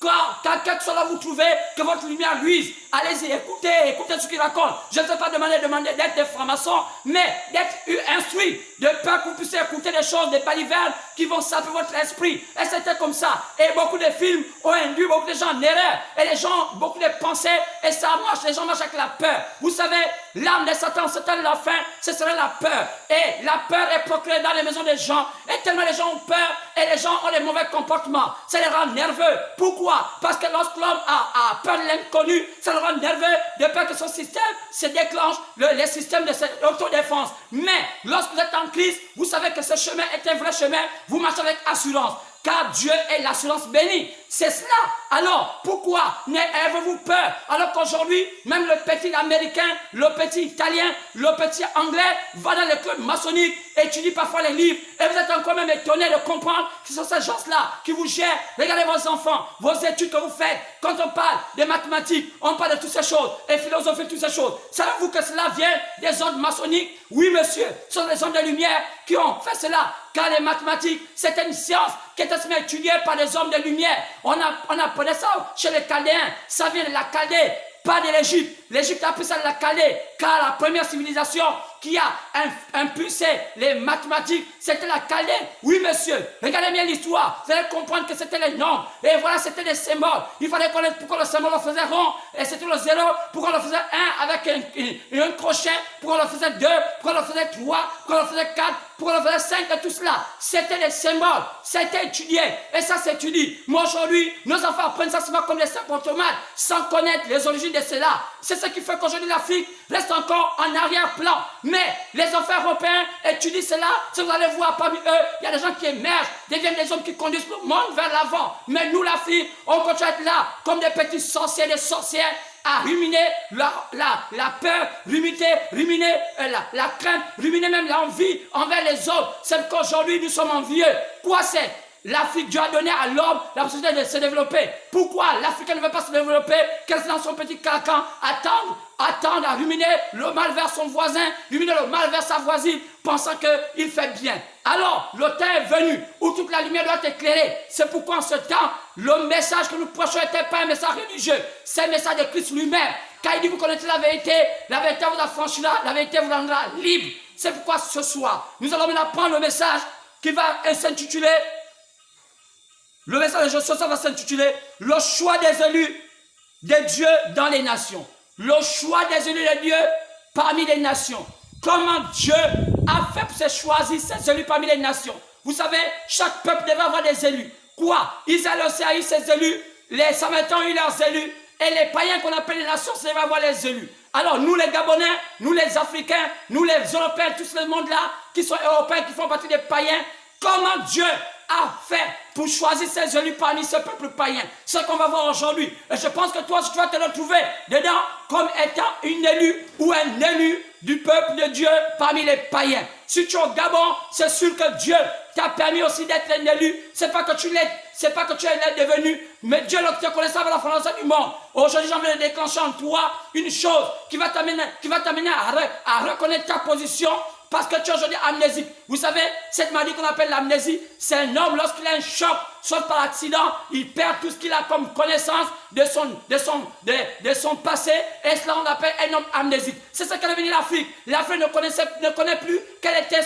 Quand quelque chose vous trouvez, que votre lumière luise, allez-y, écoutez ce qu'il raconte. Je ne vais pas demander d'être des francs-maçons, mais d'être instruit, de peur que vous puissiez écouter des choses, des balivernes qui vont saper votre esprit. Et c'était comme ça. Et beaucoup de films ont induit beaucoup de gens en erreur. Et les gens, beaucoup de pensées, et ça marche, les gens marchent avec la peur. Vous savez, l'âme de Satan, c'est la fin, ce serait la peur. Et la peur est procurée dans les maisons des gens. Et tellement les gens ont peur, et les gens ont des mauvais comportements. Ça les rend nerveux. Pourquoi? Parce que lorsque l'homme a peur de l'inconnu, ça le rend nerveux de peur que son système se déclenche, les systèmes de l'autodéfense. Mais lorsque vous êtes en Christ, vous savez que ce chemin est un vrai chemin, vous marchez avec assurance. Car Dieu est l'assurance bénie. C'est cela. Alors, pourquoi n'avez-vous peur? Alors qu'aujourd'hui, même le petit américain, le petit italien, le petit anglais va dans les clubs maçonniques, étudie parfois les livres, et vous êtes encore même étonné de comprendre que ce sont ces gens-là qui vous gèrent. Regardez vos enfants, vos études que vous faites. Quand on parle des mathématiques, on parle de toutes ces choses, et philosophie, toutes ces choses. Savez-vous que cela vient des ordres maçonniques? Oui, monsieur. Ce sont des hommes de lumière qui ont fait cela. Car les mathématiques, c'était une science qui était étudiée par des hommes de lumière. On apprenait ça chez les Chaldéens. Ça vient de la Chaldée, pas de l'Égypte. L'Égypte a appris ça de la Chaldée, car la première civilisation qui a impulsé les mathématiques, c'était la Chaldée. Oui, monsieur, regardez bien l'histoire. Vous allez comprendre que c'était les nombres. Et voilà, c'était des symboles. Il fallait connaître pourquoi le symbole le faisait rond, et c'était le 0, pourquoi on le faisait 1 avec un crochet, pourquoi on le faisait 2, pourquoi on le faisait 3, pourquoi on le faisait 4, pourquoi on le faisait 5, et tout cela. C'était des symboles. C'était étudié. Et ça s'étudie. Moi, aujourd'hui, nos enfants apprennent ça souvent comme des sacs automates, sans connaître les origines de cela. C'est ce qui fait qu'aujourd'hui, l'Afrique reste encore en arrière-plan. Mais les enfants européens étudient cela. Si vous allez voir parmi eux, il y a des gens qui émergent, deviennent des hommes qui conduisent le monde vers l'avant. Mais nous, l'Afrique, on continue à être là comme des petits sorciers, des sorcières, à ruminer la peur, ruminer la crainte, ruminer même l'envie envers les autres. C'est qu'aujourd'hui, nous sommes envieux. Quoi c'est? L'Afrique, Dieu a donné à l'homme la possibilité de se développer. Pourquoi l'Africain ne veut pas se développer? Qu'elle est dans son petit carcan, attendre à ruminer le mal vers son voisin, ruminer le mal vers sa voisine, pensant qu'il fait bien. Alors, le temps est venu où toute la lumière doit éclairer. C'est pourquoi en ce temps, le message que nous prêchons n'était pas un message religieux, c'est un message de Christ lui-même. Car il dit, vous connaissez la vérité vous affranchira, la vérité vous rendra libre. C'est pourquoi ce soir, nous allons maintenant prendre le message qui va s'intituler Le message de Josué va s'intituler « Le choix des élus de Dieu dans les nations ». Le choix des élus de Dieu parmi les nations. Comment Dieu a fait pour se choisir ses élus parmi les nations. Vous savez, chaque peuple devait avoir des élus. Quoi? Israël aussi a eu ses élus, les Samaritains ont eu leurs élus, et les païens qu'on appelle les nations, ça va avoir les élus. Alors nous les Gabonais, nous les Africains, nous les Européens, tout ce monde-là, qui sont européens, qui font partie des païens, comment Dieu a fait pour choisir ses élus parmi ce peuple païen? Ce qu'on va voir aujourd'hui. Et je pense que toi, tu vas te retrouver dedans comme étant une élue ou un élu du peuple de Dieu parmi les païens. Si tu es au Gabon, c'est sûr que Dieu t'a permis aussi d'être un élu. C'est pas que tu l'es, c'est pas que tu es devenu, mais Dieu te connaissait avec la fondation du monde. Aujourd'hui, j'ai envie de déclencher en toi une chose qui va t'amener à reconnaître ta position. Parce que tu es aujourd'hui amnésique. Vous savez, cette maladie qu'on appelle l'amnésie, c'est un homme, lorsqu'il a un choc, soit par accident, il perd tout ce qu'il a comme connaissance de son passé. Et cela, on appelle un homme amnésique. C'est ce qu'est devenu l'Afrique. L'Afrique ne connaît plus quel était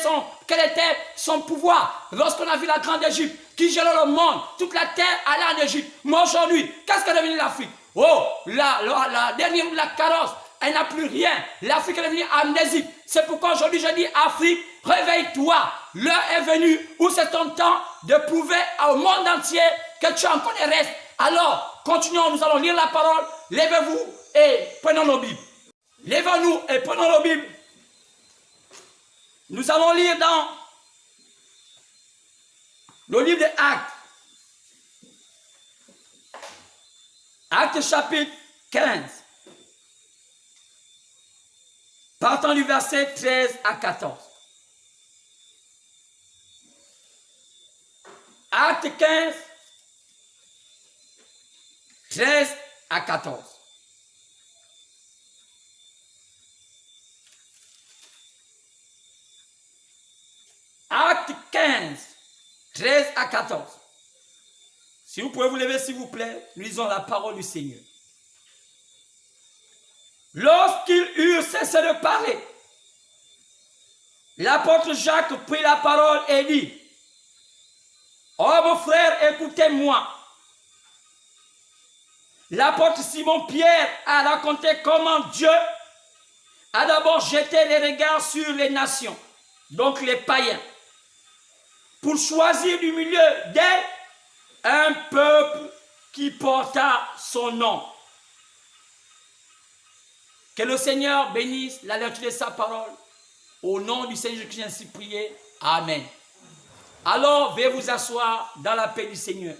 son pouvoir. Lorsqu'on a vu la grande Égypte, qui gérait le monde, toute la terre allait en Égypte. Mais aujourd'hui, qu'est-ce qu'est devenu l'Afrique? Oh, la dernière de la carrosse. Elle n'a plus rien. L'Afrique est devenue amnésique. C'est pourquoi aujourd'hui je dis Afrique, réveille-toi. L'heure est venue où c'est ton temps de prouver au monde entier que tu as encore des restes. Alors, continuons, nous allons lire la parole. Levez-vous et prenons nos Bibles. Levons-nous et prenons nos Bibles. Nous allons lire dans le livre des Actes. Actes chapitre 15. Partant du verset 13 à 14. Acte 15, 13 à 14. Acte 15, 13 à 14. Si vous pouvez vous lever, s'il vous plaît, nous lisons la parole du Seigneur. Lorsqu'ils eurent cessé de parler, l'apôtre Jacques prit la parole et dit, « Oh mon frère, écoutez-moi. » L'apôtre Simon-Pierre a raconté comment Dieu a d'abord jeté les regards sur les nations, donc les païens, pour choisir du milieu d'elles un peuple qui porta son nom. Que le Seigneur bénisse la lecture de sa parole. Au nom du Seigneur Jésus-Christ, ainsi prié. Amen. Alors, veuillez vous asseoir dans la paix du Seigneur.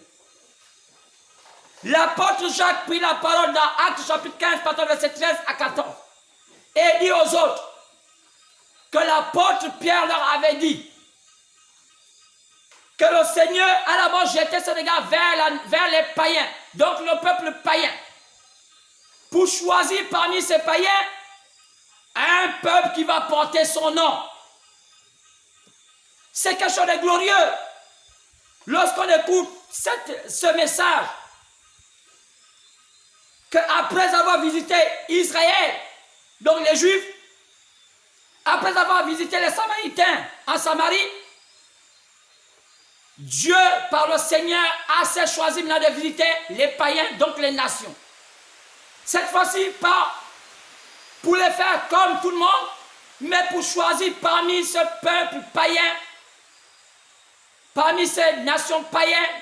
L'apôtre Jacques prit la parole dans Actes chapitre 15, partant verset 13 à 14. Et dit aux autres que l'apôtre Pierre leur avait dit que le Seigneur a d'abord jeté ses regards vers les païens, donc le peuple païen, pour choisir parmi ces païens un peuple qui va porter son nom. C'est quelque chose de glorieux. Lorsqu'on écoute ce message, qu'après avoir visité Israël, donc les Juifs, après avoir visité les Samaritains en Samarie, Dieu, par le Seigneur, a choisi maintenant de visiter les païens, donc les nations. Cette fois-ci, pas pour les faire comme tout le monde, mais pour choisir parmi ce peuple païen, parmi ces nations païennes,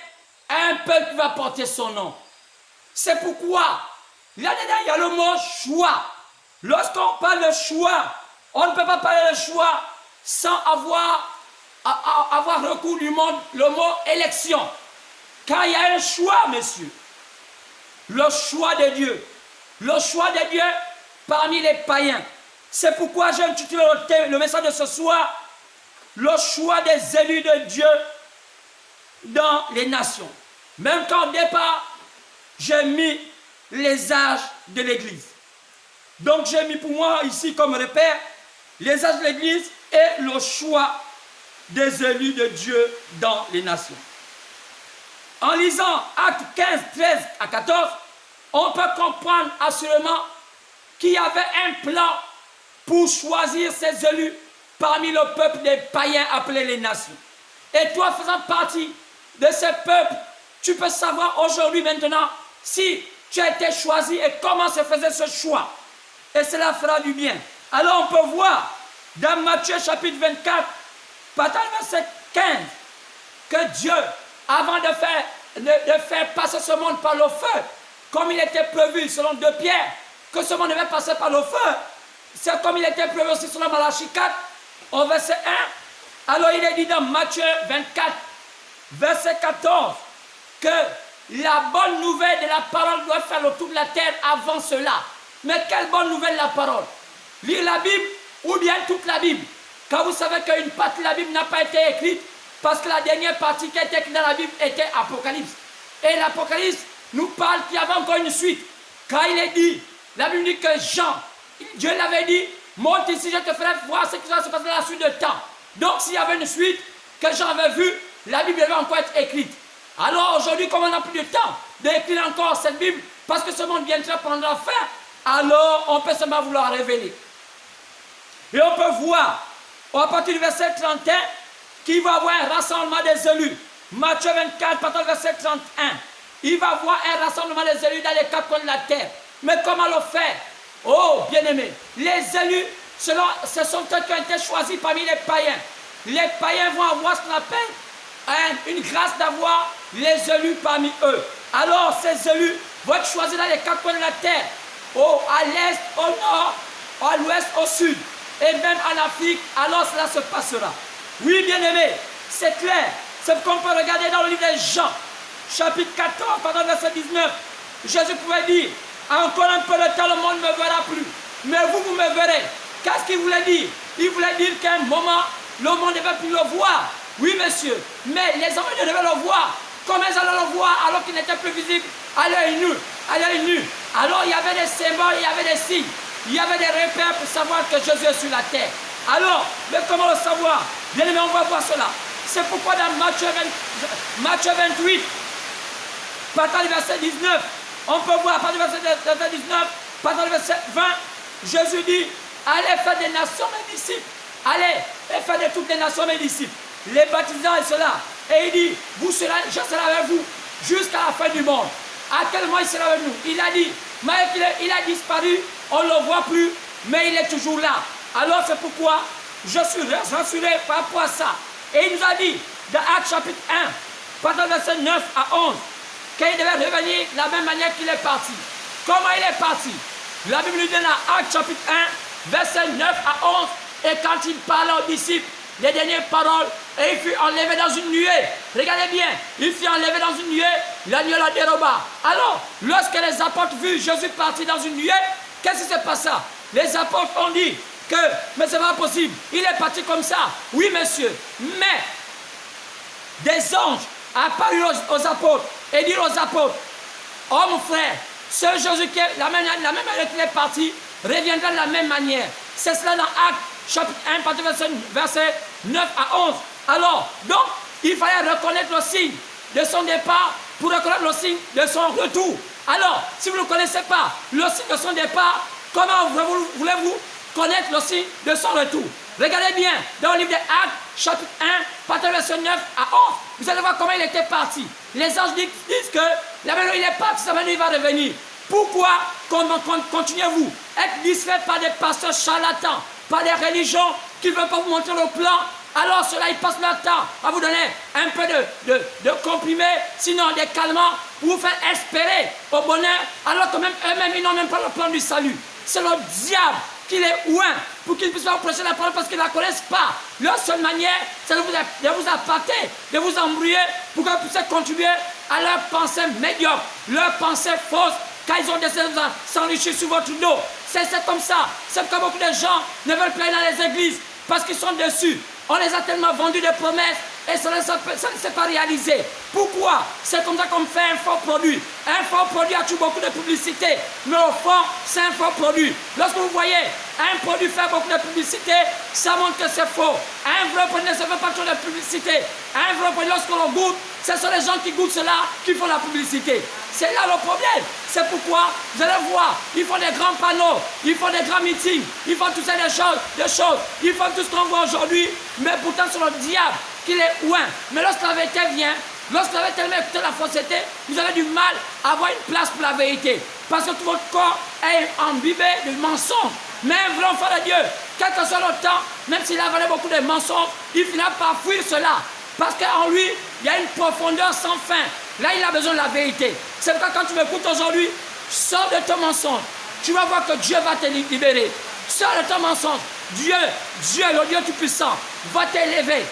un peuple qui va porter son nom. C'est pourquoi, là-dedans, il y a le mot choix. Lorsqu'on parle de choix, on ne peut pas parler de choix sans avoir recours du le mot élection. Car il y a un choix, messieurs. Le choix de Dieu. Le choix de Dieu parmi les païens. C'est pourquoi j'ai intitulé le message de ce soir, le choix des élus de Dieu dans les nations. Même qu'au départ, j'ai mis les âges de l'Église. Donc j'ai mis pour moi ici comme repère les âges de l'Église et le choix des élus de Dieu dans les nations. En lisant Actes 15, 13 à 14, on peut comprendre assurément qu'il y avait un plan pour choisir ces élus parmi le peuple des païens appelés les nations. Et toi faisant partie de ce peuple tu peux savoir aujourd'hui maintenant si tu as été choisi et comment se faisait ce choix. Et cela fera du bien. Alors on peut voir dans Matthieu chapitre 24, partant du verset 15, que Dieu, avant de faire passer ce monde par le feu, comme il était prévu selon 2 Pierre, que ce monde devait passer par le feu, c'est comme il était prévu aussi selon Malachie 4, au verset 1. Alors il est dit dans Matthieu 24, verset 14, que la bonne nouvelle de la parole doit faire le tour de la terre avant cela. Mais quelle bonne nouvelle la parole? Lire la Bible ou bien toute la Bible? Car vous savez qu'une partie de la Bible n'a pas été écrite parce que la dernière partie qui était écrite dans la Bible était Apocalypse. Et l'Apocalypse nous parle qu'il y avait encore une suite. Car il est dit, la Bible dit que Jean, Dieu l'avait dit, monte ici, je te ferai voir ce qui va se passer dans la suite de temps. Donc s'il y avait une suite que Jean avait vue, la Bible devait encore être écrite. Alors aujourd'hui, comme on n'a plus de temps d'écrire encore cette Bible, parce que ce monde viendra prendre la fin, alors on peut seulement vouloir révéler. Et on peut voir, à partir du verset 31, qu'il va y avoir un rassemblement des élus. Matthieu 24, partant du verset 31. Il va y avoir un rassemblement des élus dans les 4 coins de la terre. Mais comment le faire? Oh, bien-aimés, les élus, ce sont eux qui ont été choisis parmi les païens. Les païens vont avoir ce qu'on appelle une grâce d'avoir les élus parmi eux. Alors, ces élus vont être choisis dans les 4 coins de la terre. Oh, à l'est, au nord, à l'ouest, au sud, et même en Afrique, alors cela se passera. Oui, bien-aimés, c'est clair. C'est ce qu'on peut regarder dans le livre de Jean, chapitre 14, pendant le verset 19. Jésus pouvait dire, encore un peu de temps, le monde ne me verra plus. Mais vous me verrez. Qu'est-ce qu'il voulait dire? Il voulait dire qu'à un moment, le monde ne devait plus le voir. Oui, monsieur, mais les hommes ne devaient le voir. Comment ils allaient le voir alors qu'il n'était plus visible à l'œil nu? À l'œil nu. Alors il y avait des symboles, il y avait des signes, il y avait des repères pour savoir que Jésus est sur la terre. Alors, mais comment le savoir? Bien aimé, on va voir cela. C'est pourquoi dans Matthieu 28, partant du verset 19, on peut voir à partir du verset 19, partant du verset 20, Jésus dit, allez faire des nations mes disciples. Allez, et faire de toutes les nations mes disciples. Les baptisants et cela. Et il dit, je serai avec vous jusqu'à la fin du monde. À quel moment il sera avec nous? Il a dit, il a disparu, on ne le voit plus, mais il est toujours là. Alors c'est pourquoi je suis rassuré par rapport à ça. Et il nous a dit, dans Actes chapitre 1, pendant verset 9 à 11, qu'il devait revenir de la même manière qu'il est parti. Comment il est parti? La Bible nous dit dans Actes chapitre 1, verset 9 à 11, et quand il parlait aux disciples, les dernières paroles, et il fut enlevé dans une nuée. Regardez bien, il fut enlevé dans une nuée, la nuée la déroba. Alors, lorsque les apôtres virent Jésus partir dans une nuée, qu'est-ce qui s'est passé? Les apôtres ont dit que, mais c'est pas possible, il est parti comme ça. Oui, monsieur, mais des anges apparurent aux apôtres et dirent aux apôtres, oh mon frère, ce Jésus qui est la même manière qu'il est parti, reviendra de la même manière. C'est cela dans Actes chapitre 1, verset 9 à 11. Alors, donc, il fallait reconnaître le signe de son départ pour reconnaître le signe de son retour. Alors, si vous ne connaissez pas le signe de son départ, comment voulez-vous connaître le signe de son retour? Regardez bien, dans le livre des Actes, chapitre 1, verset 9 à 11, vous allez voir comment il était parti. Les anges disent que la manière il est parti, sa manière il va revenir. Pourquoi continuez-vous à être distraits par des pasteurs charlatans, par des religions qui ne veulent pas vous montrer le plan? Alors ceux-là, ils passent leur temps à vous donner un peu de comprimés, sinon des calmants, pour vous faire espérer au bonheur, alors que même eux-mêmes, ils n'ont même pas le plan du salut. C'est le diable qui les oint pour qu'ils ne puissent pas vous prêcher la parole parce qu'ils ne la connaissent pas. Leur seule manière, c'est de vous appâter, de vous embrouiller pour que vous puissiez contribuer à leur pensée médiocre, leur pensée fausse, car ils ont décidé de s'enrichir sur votre dos. C'est comme ça. C'est pourquoi beaucoup de gens ne veulent plus aller dans les églises parce qu'ils sont déçus. On les a tellement vendu des promesses et ça ne s'est pas réalisé. Pourquoi? C'est comme ça qu'on fait un faux produit. Un faux produit a toujours beaucoup de publicité, mais au fond, c'est un faux produit. Lorsque vous voyez un produit faire beaucoup de publicité, ça montre que c'est faux. Un vrai produit ne se fait pas trop de publicité. Un vrai produit, lorsqu'on le goûte, ce sont les gens qui goûtent cela qui font la publicité. C'est là le problème. C'est pourquoi, vous allez voir, ils font des grands panneaux, ils font des grands meetings, ils font toutes ces choses. Ils font tout ce qu'on voit aujourd'hui, mais pourtant c'est le diable qui les oint. Mais lorsque la vérité vient, Lorsque vous avez tellement écouté la fausseté, vous avez du mal à avoir une place pour la vérité. Parce que tout votre corps est imbibé de mensonges. Mais un vrai enfant de Dieu, quel que soit le temps, même s'il a avalé beaucoup de mensonges, il finira par fuir cela. Parce qu'en lui, il y a une profondeur sans fin. Là, il a besoin de la vérité. C'est pourquoi quand tu m'écoutes aujourd'hui, sors de ton mensonge. Tu vas voir que Dieu va te libérer. Sors de ton mensonge. Dieu, le Dieu Tout-Puissant, va t'élever.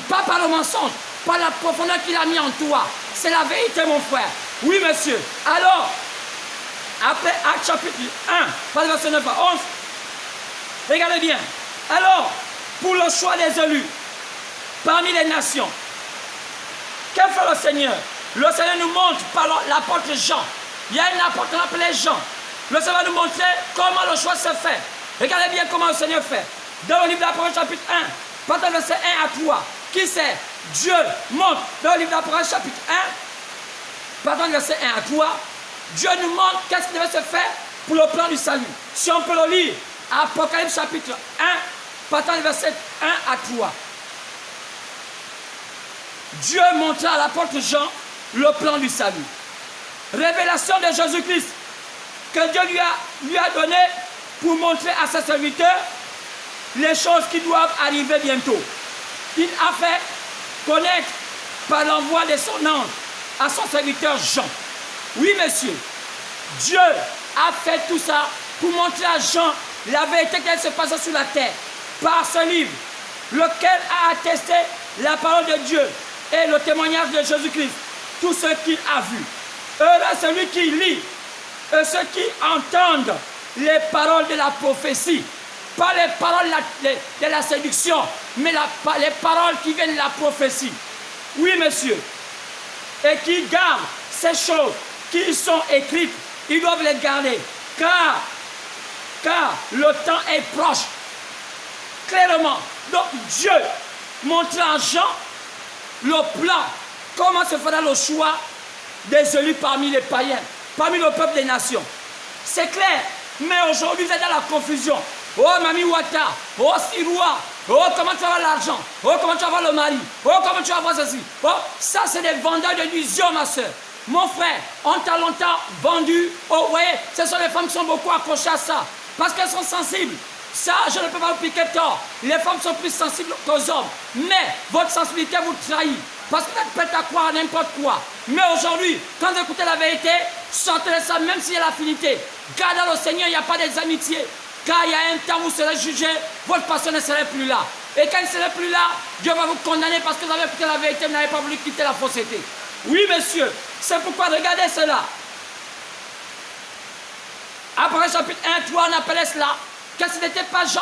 Pas par le mensonge, par la profondeur qu'il a mis en toi. C'est la vérité, mon frère. Oui, monsieur. Alors, après Acte chapitre 1, pas verset 9 à 11, regardez bien. Alors, pour le choix des élus, parmi les nations, qu'a fait le Seigneur? Le Seigneur nous montre par l'apôtre Jean. Il y a un apôtre appelé Jean. Le Seigneur va nous montrer comment le choix se fait. Regardez bien comment le Seigneur fait. Dans le livre d'Apocalypse chapitre 1, partant du verset 1 à 3, qui c'est? Dieu montre dans le livre d'Apocalypse chapitre 1, partant du verset 1 à 3, Dieu nous montre qu'est-ce qui devait se faire pour le plan du salut. Si on peut le lire, Apocalypse chapitre 1, partant du verset 1 à 3. Dieu montra à l'apôtre Jean le plan du salut. Révélation de Jésus-Christ que Dieu lui a donné pour montrer à ses serviteurs les choses qui doivent arriver bientôt. Il a fait connaître par l'envoi de son ange à son serviteur Jean. Oui, monsieur, Dieu a fait tout ça pour montrer à Jean la vérité qui se passe sur la terre par ce livre, lequel a attesté la parole de Dieu et le témoignage de Jésus-Christ, tout ce qu'il a vu. Heureux celui qui lit et ceux qui entendent les paroles de la prophétie, pas les paroles de la séduction, mais les paroles qui viennent de la prophétie. Oui, monsieur. Et qui gardent ces choses qui sont écrites, ils doivent les garder, car le temps est proche. Clairement. Donc Dieu montre à Jean le plan, comment se fera le choix des élus parmi les païens, parmi le peuple des nations. C'est clair, mais aujourd'hui vous êtes dans la confusion. Oh Mami Wata, oh Siroua, oh comment tu vas avoir l'argent, oh comment tu vas avoir le mari, oh comment tu vas avoir ceci. Oh, ça c'est des vendeurs d'illusions, ma soeur. Mon frère, on t'a longtemps vendu. Oh, vous voyez, ce sont les femmes qui sont beaucoup accrochées à ça, parce qu'elles sont sensibles. Ça, je ne peux pas vous piquer tort. Les femmes sont plus sensibles qu'aux hommes. Mais votre sensibilité vous trahit. Parce que vous êtes prêts à croire à n'importe quoi. Mais aujourd'hui, quand vous écoutez la vérité, sortez de ça, même s'il y a l'affinité. Gardez le Seigneur, il n'y a pas des amitiés. Car il y a un temps où vous serez jugé, votre passion ne serait plus là. Et quand il ne serait plus là, Dieu va vous condamner parce que vous avez écouté la vérité, vous n'avez pas voulu quitter la fausseté. Oui, monsieur, c'est pourquoi regardez cela. Après chapitre 1, 3, on appelait cela que ce n'était pas Jean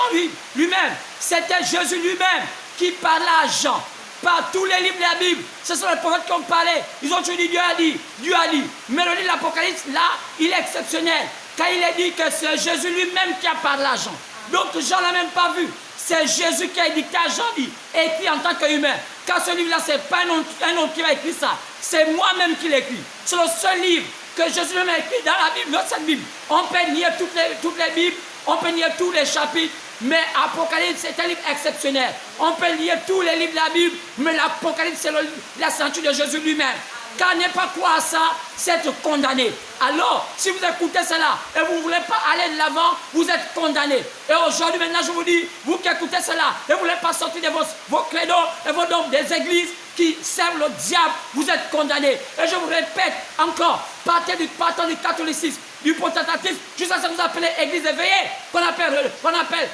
lui-même, c'était Jésus lui-même qui parlait à Jean. Par tous les livres de la Bible, ce sont les prophètes qui ont parlé. Ils ont toujours dit Dieu a dit, Dieu a dit. Mais le livre de l'Apocalypse, là, il est exceptionnel. Car il est dit que c'est Jésus lui-même qui a parlé à Jean. Donc Jean ne l'a même pas vu. C'est Jésus qui a dicté à Jean, dit, écrit en tant qu'humain. Car ce livre-là, ce n'est pas un autre qui a écrit ça. C'est moi-même qui l'ai écrit. C'est le seul livre que Jésus lui-même a écrit dans la Bible, dans cette Bible. On peut nier toutes les Bibles. On peut lire tous les chapitres, mais Apocalypse c'est un livre exceptionnel. On peut lire tous les livres de la Bible, mais l'Apocalypse c'est la ceinture de Jésus lui-même. Car ne pas croire à ça, c'est être condamné. Alors, si vous écoutez cela et vous ne voulez pas aller de l'avant, vous êtes condamné. Et aujourd'hui, maintenant, je vous dis, vous qui écoutez cela et vous ne voulez pas sortir de vos credos et vos dons des églises qui servent le diable, vous êtes condamné. Et je vous répète encore, partez du catholicisme, du protestantisme, jusqu'à ce que vous appelez église éveillée, qu'on appelle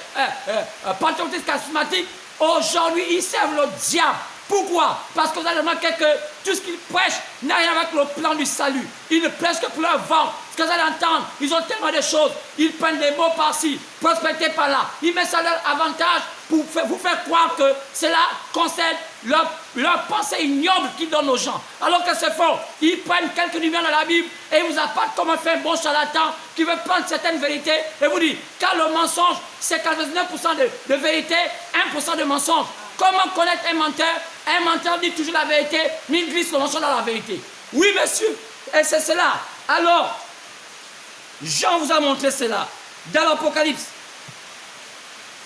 pentecôtiste charismatique. Aujourd'hui, ils servent le diable. Pourquoi? Parce que vous allez remarquer que tout ce qu'ils prêchent n'a rien avec le plan du salut. Ils ne prêchent que pour leur vent. Ce que vous allez entendre, ils ont tellement de choses. Ils prennent des mots par-ci, prospérité par-là. Ils mettent ça à leur avantage pour vous faire croire que cela concerne leur pensée ignoble qu'ils donnent aux gens. Alors que c'est faux. Ils prennent quelques numéros dans la Bible et ils vous apportent comme un fait un bon charlatan qui veut prendre certaines vérités et vous dit, car le mensonge, c'est 99% de vérité, 1% de mensonge. Comment connaître un menteur? Un menteur dit toujours la vérité, mais il glisse le mensonge dans la vérité. Oui, monsieur, et c'est cela. Alors, Jean vous a montré cela dans l'Apocalypse.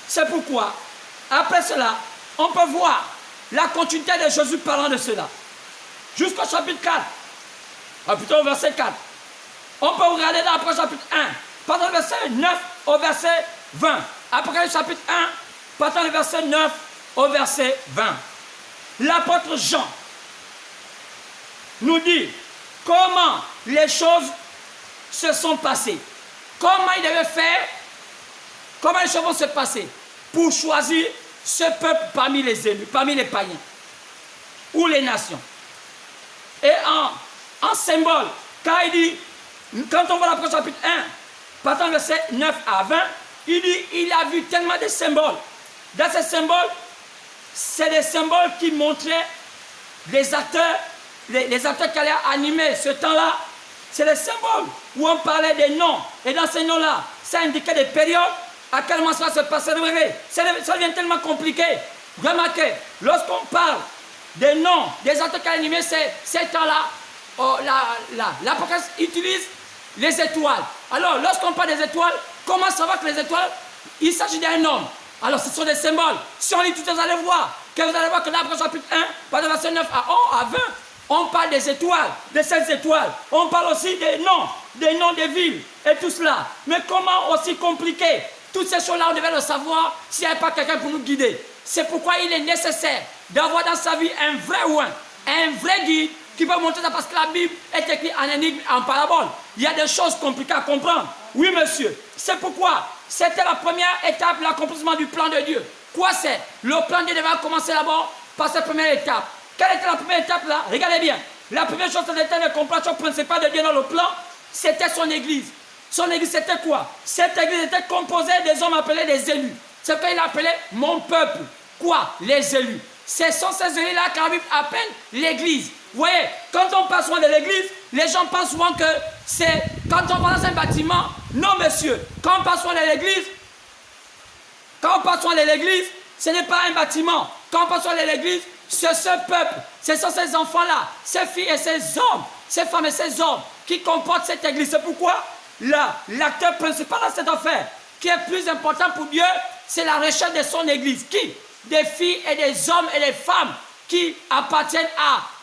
C'est pourquoi, après cela, on peut voir la continuité de Jésus parlant de cela. jusqu'au chapitre 4. Ah, plutôt au verset 4. On peut regarder dans Apocalypse chapitre 1, partant du verset 9 au verset 20. Apocalypse chapitre 1, partant du verset 9 au verset 20. L'apôtre Jean nous dit comment les choses se sont passées. Comment il devait faire, comment les choses vont se passer pour choisir ce peuple parmi les élus, parmi les païens ou les nations. Et en symbole, car il dit, quand on voit l'Apocalypse chapitre 1, partant du verset 9 à 20, il dit, il a vu tellement de symboles. Dans ces symboles, c'est des symboles qui montraient les acteurs qui allaient animer ce temps-là. C'est les symboles où on parlait des noms. Et dans ces noms-là, ça indiquait des périodes à quel moment ça va se passer. Ça devient tellement compliqué. Remarquez, lorsqu'on parle des noms des acteurs qui allaient animer ces temps-là, l'Apocalypse utilise les étoiles. Alors, lorsqu'on parle des étoiles, comment savoir que les étoiles, il s'agit d'un homme? Alors, ce sont des symboles. Si on lit tout ça, vous allez voir que dans l'Apocalypse chapitre 1, par le verset 9 à 20, on parle des étoiles, de ces étoiles. On parle aussi des noms des villes et tout cela. Mais comment aussi compliqué? Toutes ces choses-là, on devait le savoir s'il n'y avait pas quelqu'un pour nous guider. C'est pourquoi il est nécessaire d'avoir dans sa vie un vrai ouin, un vrai guide qui va montrer ça, parce que la Bible est écrite en énigme, en parabole. Il y a des choses compliquées à comprendre. Oui, monsieur. C'est pourquoi c'était la première étape, l'accomplissement du plan de Dieu. Quoi c'est? Le plan de Dieu devait commencer d'abord par cette première étape. Quelle était la première étape là? Regardez bien. La première chose, c'était la compréhension principale de Dieu dans le plan, c'était son église. Son église, c'était quoi? Cette église était composée des hommes appelés les élus. C'est ce qu'il appelait mon peuple. Quoi? Les élus. Ce sont ces élus-là que la Bible appelle l'église. Vous voyez, quand on parle souvent de l'église, les gens pensent souvent que c'est quand on va dans un bâtiment. Non, monsieur. Quand on parle souvent de l'église, ce n'est pas un bâtiment. Quand on parle souvent de l'église, c'est ce peuple, ce sont ces enfants-là, ces filles et ces hommes, ces femmes et ces hommes qui comportent cette église. C'est pourquoi l'acteur principal de cette affaire, qui est plus important pour Dieu, c'est la recherche de son église. Qui? Des filles et des hommes et des femmes qui appartiennent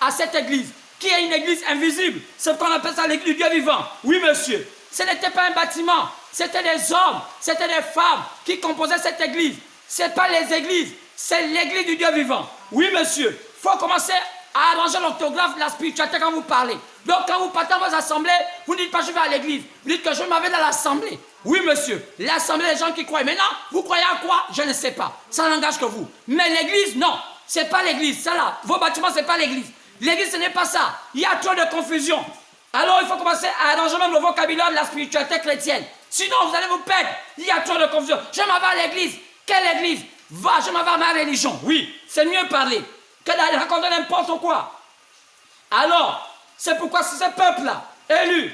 à cette église, qui est une église invisible. C'est ce qu'on appelle ça l'église du Dieu vivant. Oui, monsieur. Ce n'était pas un bâtiment, c'était des hommes, c'était des femmes qui composaient cette église. Ce n'est pas les églises, c'est l'église du Dieu vivant. Oui, monsieur. Il faut commencer à arranger l'orthographe de la spiritualité quand vous parlez. Donc, quand vous partez dans vos assemblées, vous ne dites pas je vais à l'église. Vous dites que je m'en vais dans l'assemblée. Oui, monsieur. L'assemblée des gens qui croient. Maintenant, vous croyez à quoi? Je ne sais pas. Ça n'engage que vous. Mais l'église, non. Ce n'est pas l'église. Ça là, vos bâtiments, ce n'est pas l'église. L'église, ce n'est pas ça. Il y a trop de confusion. Alors, il faut commencer à arranger même le vocabulaire de la spiritualité chrétienne. Sinon, vous allez vous perdre. Il y a trop de confusion. Je m'en vais à l'église. Quelle église? Va, je m'en vais à ma religion. Oui, c'est mieux parler que d'aller raconter n'importe quoi. Alors, c'est pourquoi c'est ce peuple-là, élu,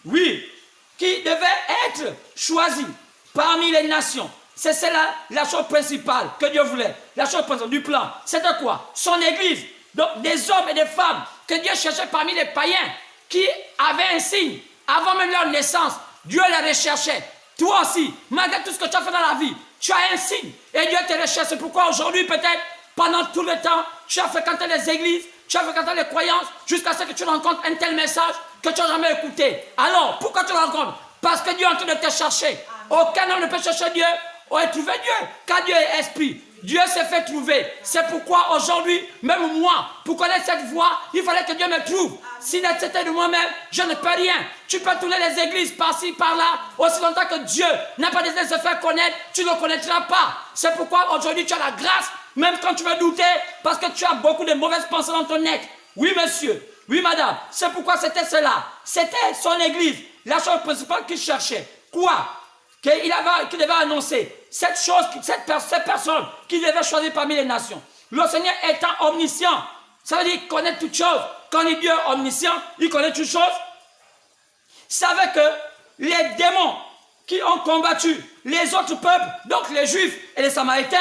oui, qui devait être choisi parmi les nations. C'est la chose principale que Dieu voulait. La chose principale du plan. C'était quoi? Son église. Donc, des hommes et des femmes que Dieu cherchait parmi les païens qui avaient un signe. Avant même leur naissance, Dieu les recherchait. Toi aussi, malgré tout ce que tu as fait dans la vie, tu as un signe et Dieu te recherche. C'est pourquoi aujourd'hui, peut-être, pendant tout le temps, tu as fréquenté les églises, tu as fréquenté les croyances, jusqu'à ce que tu rencontres un tel message que tu n'as jamais écouté. Alors, pourquoi tu le rencontres? Parce que Dieu est en train de te chercher. Aucun homme ne peut chercher Dieu ou trouver Dieu, car Dieu est esprit. Dieu s'est fait trouver. C'est pourquoi aujourd'hui, même moi, pour connaître cette voie, il fallait que Dieu me trouve. Si c'était de moi-même, je ne peux rien. Tu peux tourner les églises par-ci, par-là, aussi longtemps que Dieu n'a pas décidé de se faire connaître, tu ne le connaîtras pas. C'est pourquoi aujourd'hui tu as la grâce, même quand tu veux douter, parce que tu as beaucoup de mauvaises pensées dans ton être. Oui, monsieur. Oui, madame. C'est pourquoi c'était cela. C'était son église. La chose principale qu'il cherchait. Quoi? Qu'il devait annoncer. Cette personne qui devait choisir parmi les nations. Le Seigneur étant omniscient, ça veut dire qu'il connaît toutes choses. Quand il dit Dieu omniscient, il connaît toutes choses. Il savait que les démons qui ont combattu les autres peuples, donc les Juifs et les Samaritains,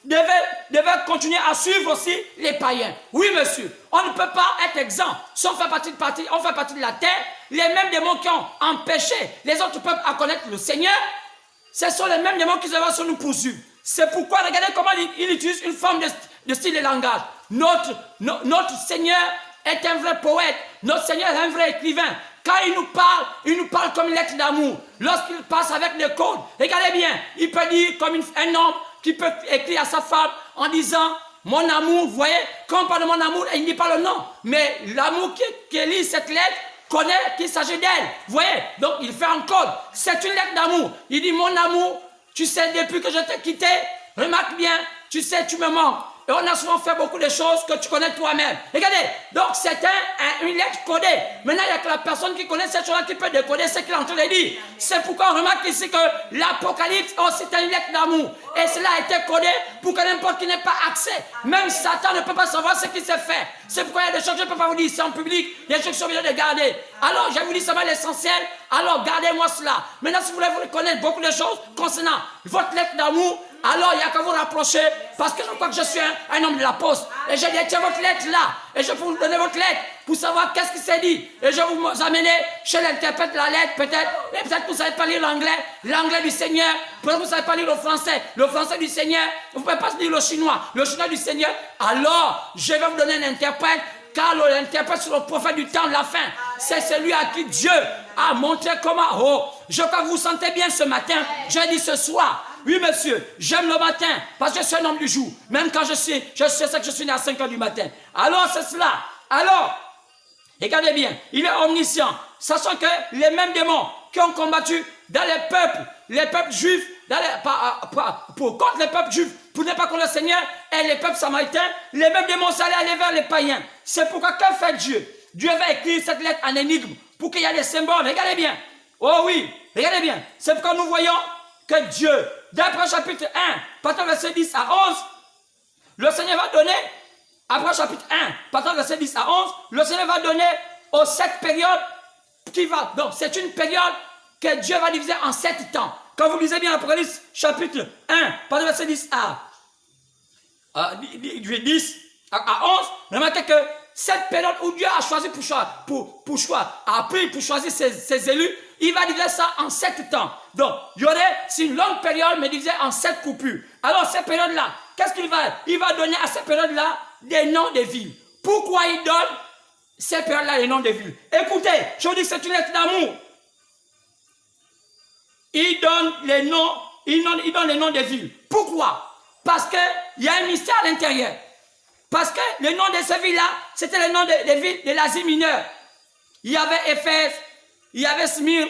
devaient continuer à suivre aussi les païens. Oui, monsieur, on ne peut pas être exempt. Si on fait partie de la terre, les mêmes démons qui ont empêché les autres peuples à connaître le Seigneur, ce sont les mêmes démons qui vont nous poursuivre. C'est pourquoi, regardez comment il utilise une forme de style de langage. Notre Seigneur est un vrai poète. Notre Seigneur est un vrai écrivain. Quand il nous parle comme une lettre d'amour. Lorsqu'il passe avec les codes, regardez bien, il peut dire comme un homme qui peut écrire à sa femme en disant mon amour, vous voyez, quand on parle de mon amour, il ne dit pas le nom, mais l'amour qui lit cette lettre connaît qu'il s'agit d'elle. Vous voyez, donc il fait un code. C'est une lettre d'amour. Il dit mon amour, tu sais, depuis que je t'ai quitté, remarque bien, tu sais, tu me manques. Et on a souvent fait beaucoup de choses que tu connais toi-même. Regardez, donc c'est une lettre codée. Maintenant, il n'y a que la personne qui connaît cette chose-là qui peut décoder ce qu'il est en train de dire. C'est pourquoi on remarque ici que l'Apocalypse, c'est une lettre d'amour. Et cela a été codé pour que n'importe qui n'ait pas accès. Même Satan ne peut pas savoir ce qui s'est fait. C'est pourquoi il y a des choses que je ne peux pas vous dire ici en public. Il y a des choses qui sont obligées de garder. Alors, je vous dis seulement l'essentiel. Alors, gardez-moi cela. Maintenant, si vous voulez vous connaître beaucoup de choses concernant votre lettre d'amour, alors il n'y a qu'à vous rapprocher parce que je crois que je suis un homme de la poste. Et je détiens votre lettre là. Et je peux vous donner votre lettre pour savoir qu'est-ce qui s'est dit. Et je vais vous amener chez l'interprète de la lettre peut-être. Et peut-être que vous ne savez pas lire l'anglais. L'anglais du Seigneur. Peut-être que vous ne savez pas lire le français. Le français du Seigneur. Vous ne pouvez pas lire le chinois. Le chinois du Seigneur. Alors je vais vous donner un interprète. Car l'interprète sur le prophète du temps de la fin, c'est celui à qui Dieu a montré comment. Oh, je crois que vous vous sentez bien ce matin. Je dis ce soir. Oui, monsieur, j'aime le matin parce que je suis un homme du jour. Même quand je sais que je suis né à 5 h du matin. Alors, c'est cela. Alors, regardez bien, il est omniscient. Sachant que les mêmes démons qui ont combattu dans les peuples juifs, contre les peuples juifs, pour ne pas contre le Seigneur et les peuples samaritains, les mêmes démons allaient aller vers les païens. C'est pourquoi que fait Dieu? Dieu va écrire cette lettre en énigme pour qu'il y ait des symboles. Regardez bien. Oh oui, regardez bien. C'est pourquoi nous voyons que Dieu, d'après chapitre 1, partant verset 10 à 11, le Seigneur va donner, après chapitre 1, partant verset 10 à 11, le Seigneur va donner aux 7 périodes qui va. Donc, c'est une période que Dieu va diviser en 7 temps. Quand vous lisez bien Apocalypse chapitre 1, partant verset 10 à 11, remarquez que cette période où Dieu a choisi pour choisir ses élus, il va diviser ça en 7 temps. Donc, il y aurait, c'est une longue période, mais divisée en 7 coupures. Alors, cette période-là, qu'est-ce qu'il va? Il va donner à cette période-là des noms de villes. Pourquoi il donne cette période-là les noms de villes? Écoutez, je vous dis que c'est une lettre d'amour. Il donne les noms, il donne les noms des villes. Pourquoi? Parce qu'il y a un mystère à l'intérieur. Parce que le nom de ces villes-là, c'était le nom des villes de l'Asie mineure. Il y avait Éphèse, il y avait Smyrne,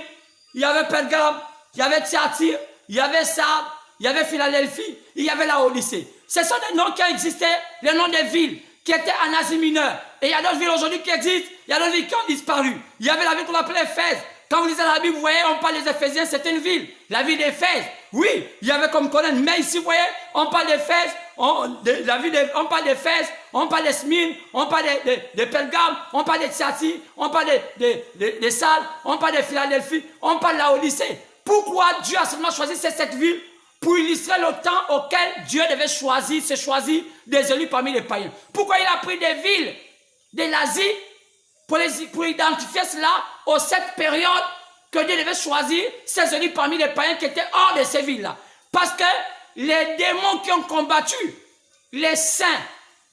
il y avait Pergame, il y avait Thyatire, il y avait Sardes, il y avait Philadelphie, il y avait Laodicée. Ce sont des noms qui ont existé, les noms des villes qui étaient en Asie mineure. Et il y a d'autres villes aujourd'hui qui existent, il y a d'autres villes qui ont disparu. Il y avait la ville qu'on appelait Éphèse. Quand vous lisez la Bible, vous voyez, on parle des Éphésiens, c'était une ville, la ville d'Éphèse. Oui, il y avait comme Corinthe, mais ici, vous voyez, on parle d'Éphèse, on parle d'Éphèse, on parle de Smyrne, on parle de Pergame, on parle de Thyatire, on parle de Sardes, on parle de Philadelphie, on parle de Laodicée. Pourquoi Dieu a seulement choisi ces 7 villes? Pour illustrer le temps auquel Dieu devait choisir des élus parmi les païens. Pourquoi il a pris des villes de l'Asie pour identifier cela aux 7 périodes que Dieu devait choisir ces élus parmi les païens qui étaient hors de ces villes-là. Parce que les démons qui ont combattu les saints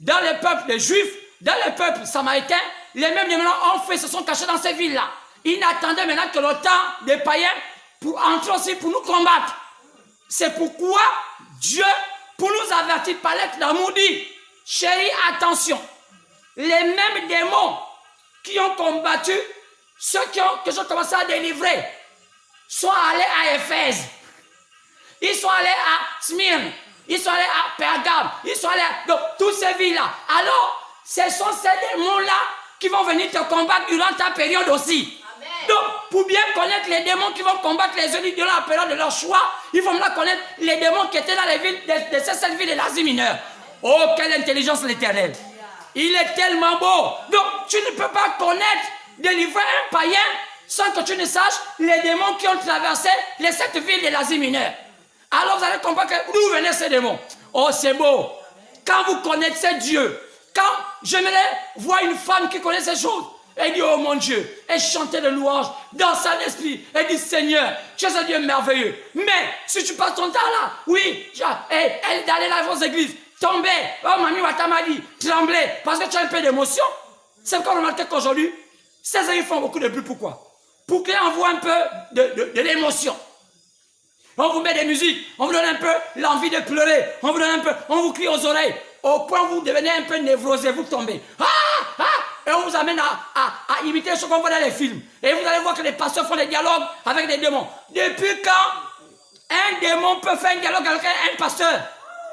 dans les peuples juifs, dans les peuples samaritains, les mêmes démons se sont cachés dans ces villes-là. Ils n'attendaient maintenant que le temps des païens pour entrer aussi, pour nous combattre. C'est pourquoi Dieu, pour nous avertir par lettre d'amour, dit, chérie, attention, les mêmes démons qui ont combattu ceux que j'ai commencé à délivrer sont allés à Éphèse. Ils sont allés à Smyrne. Ils sont allés à Pergame. Ils sont allés à toutes ces villes-là. Alors, ce sont ces démons-là qui vont venir te combattre durant ta période aussi. Amen. Donc, pour bien connaître les démons qui vont combattre les élus durant la période de leur choix, il faut maintenant connaître les démons qui étaient dans les villes de ces 7 villes de l'Asie mineure. Oh, quelle intelligence l'Éternel! Il est tellement beau. Donc, tu ne peux pas connaître, délivrer un païen sans que tu ne saches les démons qui ont traversé les 7 villes de l'Asie mineure. Alors, vous allez comprendre d'où venaient ces démons. Oh, c'est beau. Quand vous connaissez Dieu, quand j'aimerais voir une femme qui connaît ces choses, elle dit, oh mon Dieu, elle chantait de louanges dans son esprit. Elle dit, Seigneur, tu es un Dieu merveilleux. Mais, si tu passes ton temps là, oui, elle allait là aux églises, tomber, oh mamie Watamadi, trembler, parce que tu as un peu d'émotion. C'est qu'on remarque qu'aujourd'hui, ces amis font beaucoup de bruit. Pourquoi? Pour qu'ils envoient un peu de l'émotion. On vous met des musiques, on vous donne un peu l'envie de pleurer, on vous donne un peu, on vous crie aux oreilles, au point où vous devenez un peu névrosé, vous tombez. Et on vous amène à imiter ce qu'on voit dans les films. Et vous allez voir que les pasteurs font des dialogues avec des démons. Depuis quand un démon peut faire un dialogue avec un pasteur?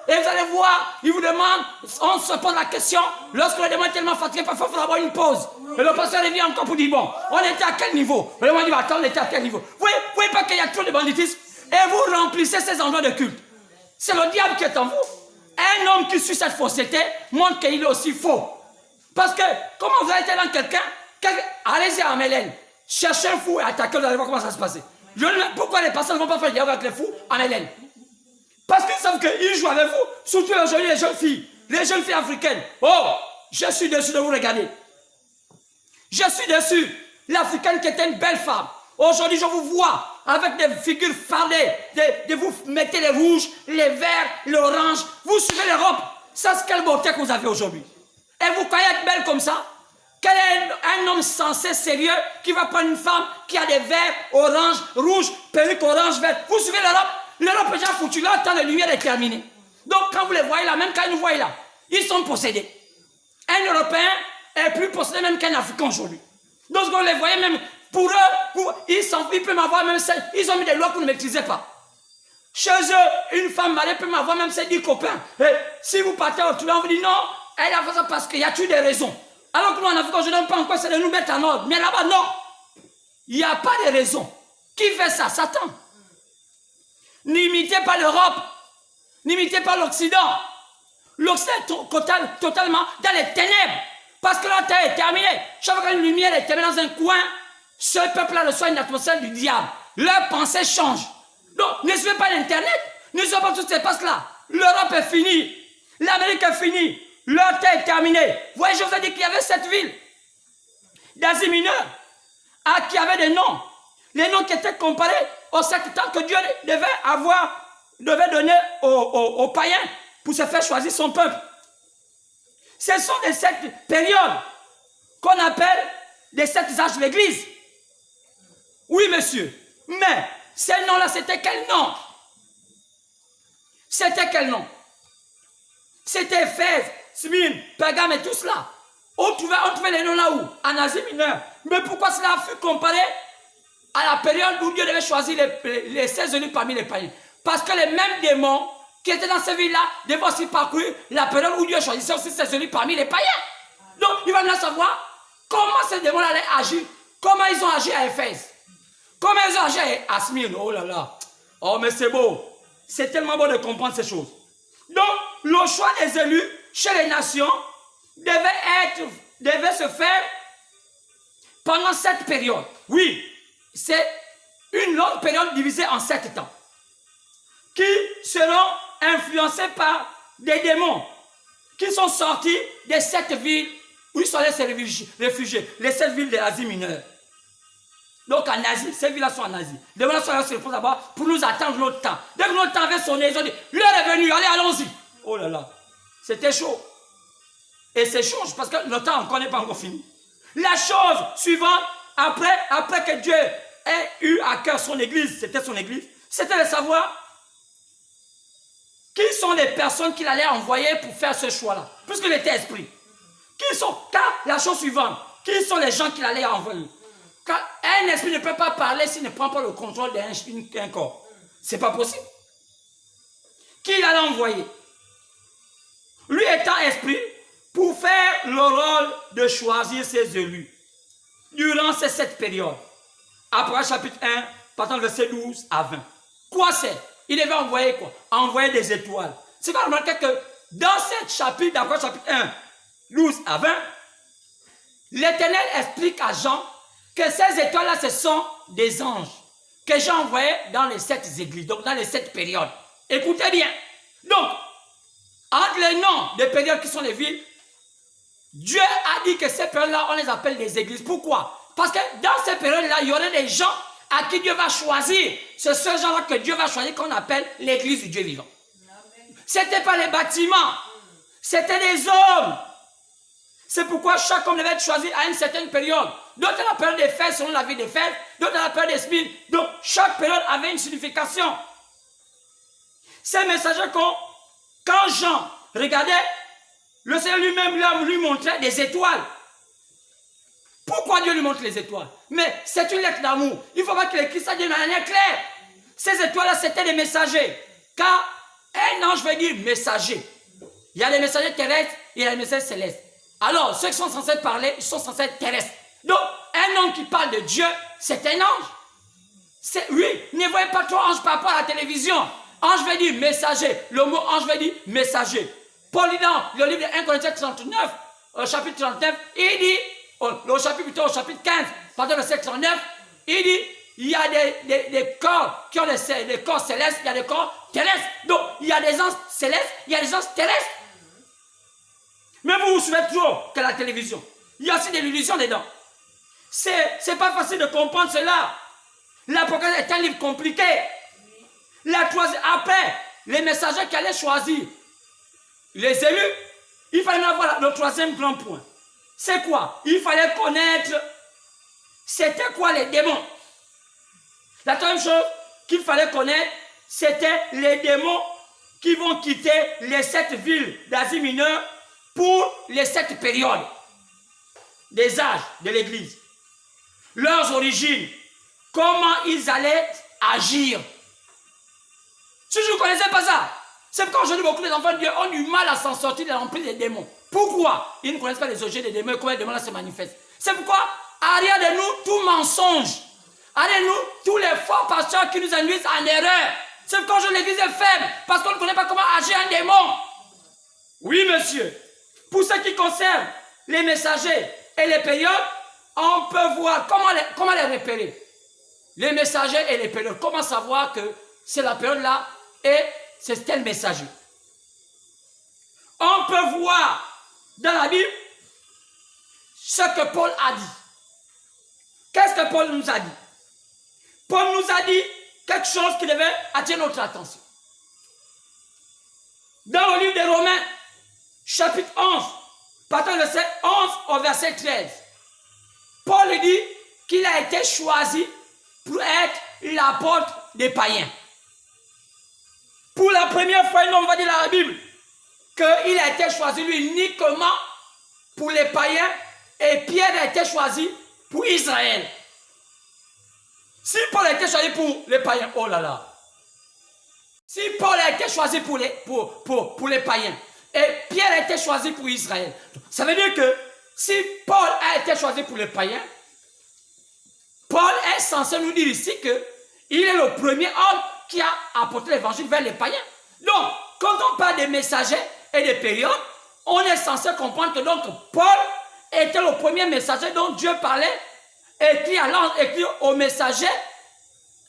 Et vous allez voir, il vous demande, on se pose la question, lorsque le démon est tellement fatigué, parfois il faut avoir une pause. Et le pasteur revient encore pour dire, bon, on était à quel niveau? Le démon dit, attends, on était à quel niveau? Vous voyez pas qu'il y a trop de banditisme? Et vous remplissez ces endroits de culte. C'est le diable qui est en vous. Un homme qui suit cette fausseté montre qu'il est aussi faux. Parce que, comment vous allez être dans quelqu'un, allez-y à Amélène, cherchez un fou et attaquez, vous allez voir comment ça se passe. Pourquoi les pasteurs ne vont pas faire le dialogue avec les fous en Amélène? Parce qu'ils savent qu'ils jouent avec vous, surtout aujourd'hui les jeunes filles africaines. Oh, je suis déçu de vous regarder. Je suis déçu. L'Africaine qui était une belle femme. Aujourd'hui, je vous vois avec des figures fardées. Vous mettez les rouges, les verts, l'orange. Vous suivez l'Europe. Ça, c'est quelle beauté que vous avez aujourd'hui. Et vous croyez être belle comme ça? Quel est un homme sensé, sérieux, qui va prendre une femme qui a des verts, orange, rouge, perruque orange, vert? Vous suivez l'Europe? L'Europe est déjà foutue. Là, le temps de lumière est terminé. Donc, quand vous les voyez là, même quand ils nous voient là, ils sont possédés. Un Européen est plus possédé même qu'un Africain aujourd'hui. Donc, vous les voyez même, pour eux, ils peuvent m'avoir même, ils ont mis des lois que vous ne maîtrisez pas. Chez eux, une femme mariée peut m'avoir même ses 10 copains. Et si vous partez au tour, on vous dit non, elle a fait ça parce qu'il y a-t-il des raisons. Alors que nous, en Afrique, je ne donne pas encore, c'est de nous mettre en ordre. Mais là-bas, non. Il n'y a pas de raison. Qui fait ça? Satan. N'imitez pas l'Europe. N'imitez pas l'Occident. L'Occident est totalement dans les ténèbres. Parce que la terre est terminée. Chaque fois qu'une lumière est terminée dans un coin, ce peuple-là reçoit une atmosphère du diable. Leurs pensées changent. Donc, ne suivez pas l'Internet. Ne suivez pas toutes ces passes-là. L'Europe est finie. L'Amérique est finie. Leur terre est terminée. Vous voyez, je vous ai dit qu'il y avait cette ville d'Asie mineure qui avait des noms. Les noms qui étaient comparés aux 7 temps que Dieu devait donner aux païens pour se faire choisir son peuple. Ce sont des 7 périodes qu'on appelle des 7 âges de l'Église. Oui, monsieur. Mais ces noms-là, c'était quel nom? C'était quel nom? C'était Éphèse, Smyrne, Pergame et tout cela. On trouvait les noms là où? En Asie mineure. Mais pourquoi cela fut comparé à la période où Dieu devait choisir les 16 élus parmi les païens? Parce que les mêmes démons qui étaient dans ces villes-là devaient aussi parcourir la période où Dieu choisissait aussi 16 élus parmi les païens. Donc, il va maintenant savoir comment ces démons-là allaient agir. Comment ils ont agi à Éphèse. Comment ils ont agi à Smyrne. Oh là là. Oh, mais c'est beau. C'est tellement beau de comprendre ces choses. Donc, le choix des élus chez les nations devait se faire pendant cette période. Oui, c'est une longue période divisée en 7 temps qui seront influencés par des démons qui sont sortis des 7 villes où ils sont allés se réfugier, les 7 villes de l'Asie mineure. Donc en Asie, ces villes-là sont en Asie. Les démons sont allés se reposer d'abord pour nous attendre notre temps. Dès que notre temps avait sonné, ils ont dit, l'heure est venue, allez, allons-y. Oh là là, c'était chaud. Et c'est chaud parce que le temps encore n'est pas encore fini. La chose suivante, après que Dieu ait eu à cœur son église, c'était son église, c'était de savoir qui sont les personnes qu'il allait envoyer pour faire ce choix-là, puisqu'il était esprit. Qui sont, car la chose suivante, qui sont les gens qu'il allait envoyer? Car un esprit ne peut pas parler s'il ne prend pas le contrôle d'un corps. C'est pas possible. Qui il allait envoyer? Lui étant esprit, pour faire le rôle de choisir ses élus durant ces 7 périodes. Apocalypse chapitre 1, partant du verset 12 à 20. Quoi c'est? Il devait envoyer quoi? Envoyer des étoiles. C'est quoi remarquer que dans ce chapitre d'Apocalypse chapitre 1, 12 à 20, l'Éternel explique à Jean que ces étoiles-là, ce sont des anges que Jean envoyait dans les 7 églises, donc dans les 7 périodes. Écoutez bien. Donc, entre les noms des périodes qui sont les villes, Dieu a dit que ces périodes-là, on les appelle des églises. Pourquoi? Parce que dans ces périodes-là, il y aurait des gens à qui Dieu va choisir. C'est ce genre-là que Dieu va choisir qu'on appelle l'église du Dieu vivant. Ce n'était pas les bâtiments. C'était des hommes. C'est pourquoi chaque homme devait être choisi à une certaine période. D'autres à la période des fêtes, selon la vie des fêtes. D'autres à la période des semaines. Donc, chaque période avait une signification. Ces messagers, quand Jean regardait, le Seigneur lui-même lui montrait des étoiles. Pourquoi Dieu lui montre les étoiles? Mais c'est une lettre d'amour. Il faut voir qu'il écrit ça de manière claire. Ces étoiles-là, c'était des messagers. Car un ange veut dire messager. Il y a des messagers terrestres et il y a des messagers célestes. Alors, ceux qui sont censés parler, ils sont censés être terrestres. Donc, un homme qui parle de Dieu, c'est un ange. Oui, ne voyez pas trop ange par rapport à la télévision. Ange veut dire messager. Le mot ange veut dire messager. Paul dit dans le livre de 1 Corinthiens 39, au chapitre 39, il dit, au chapitre 15, partir du verset 39, il dit, il y a des corps qui ont des corps célestes, il y a des corps terrestres. Donc, il y a des anges célestes, il y a des anges terrestres. Mais vous vous souvenez toujours que la télévision, il y a aussi de l'illusion dedans. C'est pas facile de comprendre cela. L'Apocalypse est un livre compliqué. Après, les messagers qui allaient choisir les élus, il fallait avoir le troisième grand point. C'est quoi? Il fallait connaître c'était quoi les démons. La troisième chose qu'il fallait connaître, c'était les démons qui vont quitter les 7 villes d'Asie mineure pour les 7 périodes des âges de l'Église. Leurs origines, comment ils allaient agir. Si je ne connaissais pas ça, c'est pourquoi aujourd'hui beaucoup d'enfants de Dieu ont du mal à s'en sortir de l'emprise des démons. Pourquoi? Ils ne connaissent pas les objets des démons et comment les démons se manifestent. C'est pourquoi, arrière de nous, tout mensonge. Arrière de nous, tous les faux pasteurs qui nous induisent en erreur. C'est pourquoi je l'Église est faible, parce qu'on ne connaît pas comment agir un démon. Oui, monsieur. Pour ce qui concerne les messagers et les périodes, on peut voir comment les repérer. Les messagers et les périodes. Comment savoir que c'est la période-là et c'est tel messager. On peut voir dans la Bible ce que Paul a dit. Qu'est-ce que Paul nous a dit? Paul nous a dit quelque chose qui devait attirer notre attention. Dans le livre des Romains, chapitre 11, partant du verset 11 au verset 13, Paul dit qu'il a été choisi pour être l'apôtre des païens. Pour la première fois, on va dire dans la Bible qu'il a été choisi lui uniquement pour les païens et Pierre a été choisi pour Israël. Si Paul a été choisi pour les païens, oh là là. Si Paul a été choisi pour les païens et Pierre a été choisi pour Israël, ça veut dire que si Paul a été choisi pour les païens, Paul est censé nous dire ici qu'il est le premier homme qui a apporté l'évangile vers les païens. Donc, quand on parle des messagers et des périodes, on est censé comprendre que donc Paul était le premier messager dont Dieu parlait, écrit aux messagers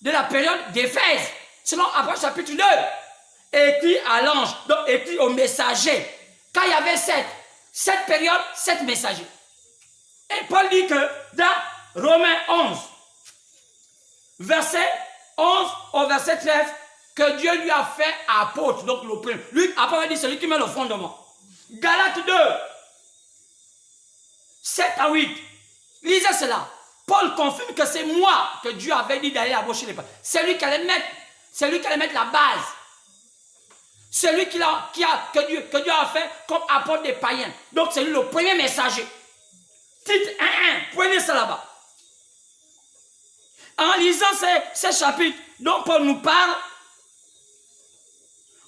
de la période d'Éphèse, selon Apôtre chapitre 2, écrit à l'ange, donc écrit aux messagers. Quand il y avait 7 périodes, 7 messagers. Et Paul dit que dans Romains 11, verset 11 au verset 13, que Dieu lui a fait apôtre, donc le premier. Lui, après, il dit celui qui met le fondement. Galates 2, 7 à 8. Lisez cela. Paul confirme que c'est moi que Dieu avait dit d'aller embaucher les païens. C'est lui qui allait mettre la base. Celui que Dieu a fait comme apôtre des païens. Donc c'est lui le premier messager. Titre 1.1, prenez ça là-bas. En lisant ces chapitres dont Paul nous parle,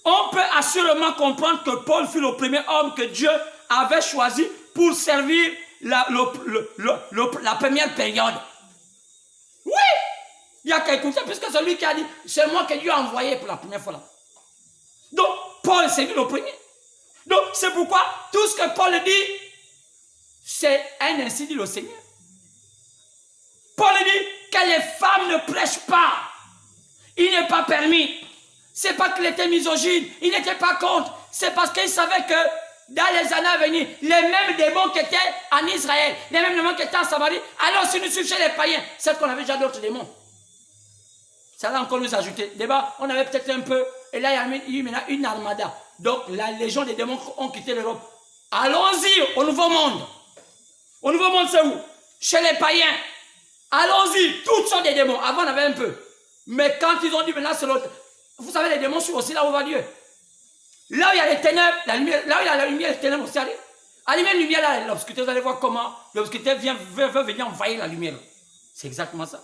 on peut assurément comprendre que Paul fut le premier homme que Dieu avait choisi pour servir la première période. Oui, il y a quelqu'un, puisque celui qui a dit, c'est moi que Dieu a envoyé pour la première fois là. Donc, Paul, c'est lui le premier. Donc, c'est pourquoi tout ce que Paul dit, c'est un ainsi dit le Seigneur. Paul dit que les femmes ne prêchent pas. Il n'est pas permis. C'est pas qu'il était misogyne, il n'était pas contre. C'est parce qu'il savait que dans les années à venir, les mêmes démons qui étaient en Israël, les mêmes démons qui étaient en Samarie, alors si nous suivons chez les païens, c'est qu'on avait déjà d'autres démons. Ça va encore nous ajouter. D'abord, on avait peut-être un peu, et là il y a eu maintenant une armada. Donc la légion des démons ont quitté l'Europe. Allons-y au Nouveau Monde. Au Nouveau Monde, c'est où? Chez les païens. Allons-y, toutes sortes de démons. Avant, on avait un peu. Mais quand ils ont dit, maintenant, c'est l'autre. Vous savez, les démons sont aussi là où va Dieu. Là où il y a les ténèbres, la lumière, là où il y a la lumière, les ténèbres aussi. Allumez la lumière là, l'obscurité, vous allez voir comment l'obscurité veut venir envahir la lumière. C'est exactement ça.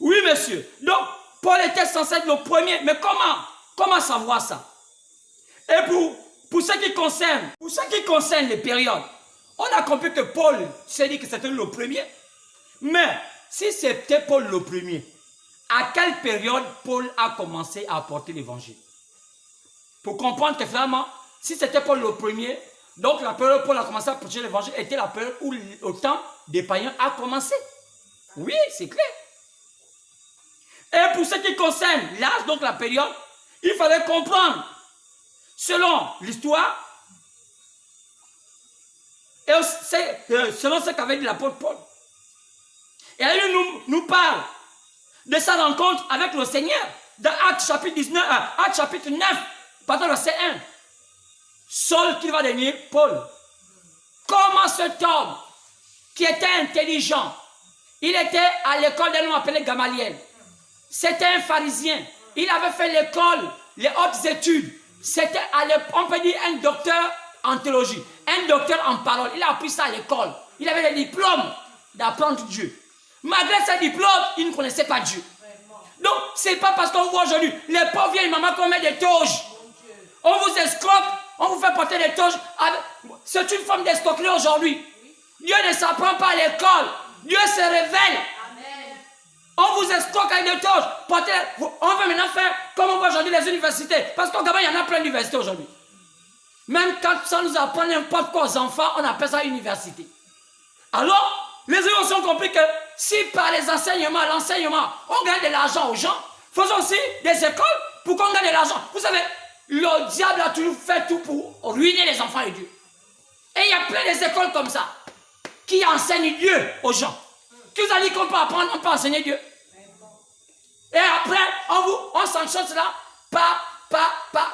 Oui, monsieur. Donc, Paul était censé être le premier. Mais comment savoir ça? Et pour ce qui concerne les périodes, on a compris que Paul s'est dit que c'était le premier. Mais si c'était Paul le premier, à quelle période Paul a commencé à apporter l'évangile? Pour comprendre que finalement, si c'était Paul le premier, donc la période où Paul a commencé à apporter l'évangile était la période où le temps des païens a commencé. Oui, c'est clair. Et pour ce qui concerne l'âge, donc la période, il fallait comprendre, selon l'histoire, et selon ce qu'avait dit l'apôtre Paul. Et là, il nous parle de sa rencontre avec le Seigneur, dans Actes chapitre 9, pardon, verset 1. Saul qui va devenir Paul. Comment cet homme, qui était intelligent, il était à l'école d'un homme appelé Gamaliel. C'était un pharisien. Il avait fait l'école, les hautes études. C'était, on peut dire, un docteur en théologie, un docteur en parole. Il a appris ça à l'école. Il avait des diplômes d'apprendre Dieu. Malgré ses diplômes, il ne connaissait pas Dieu. Donc, ce n'est pas parce qu'on voit aujourd'hui les pauvres vieilles mamans qu'on met des toges. On vous escroque, on vous fait porter des toges. C'est une forme d'escroquerie aujourd'hui. Dieu ne s'apprend pas à l'école. Dieu se révèle. On vous escroque avec des toges. On veut maintenant faire comme on voit aujourd'hui les universités. Parce qu'au Gabon, il y en a plein d'universités aujourd'hui. Même quand ça nous apprend n'importe quoi aux enfants, on appelle ça université. Alors, les gens ont compris que si par les enseignements, l'enseignement, on gagne de l'argent aux gens, faisons aussi des écoles pour qu'on gagne de l'argent. Vous savez, le diable a toujours fait tout pour ruiner les enfants de Dieu. Et il y a plein d'écoles comme ça qui enseignent Dieu aux gens. Qui vous a dit qu'on peut apprendre, on peut enseigner Dieu. Et après, on sanctionne cela par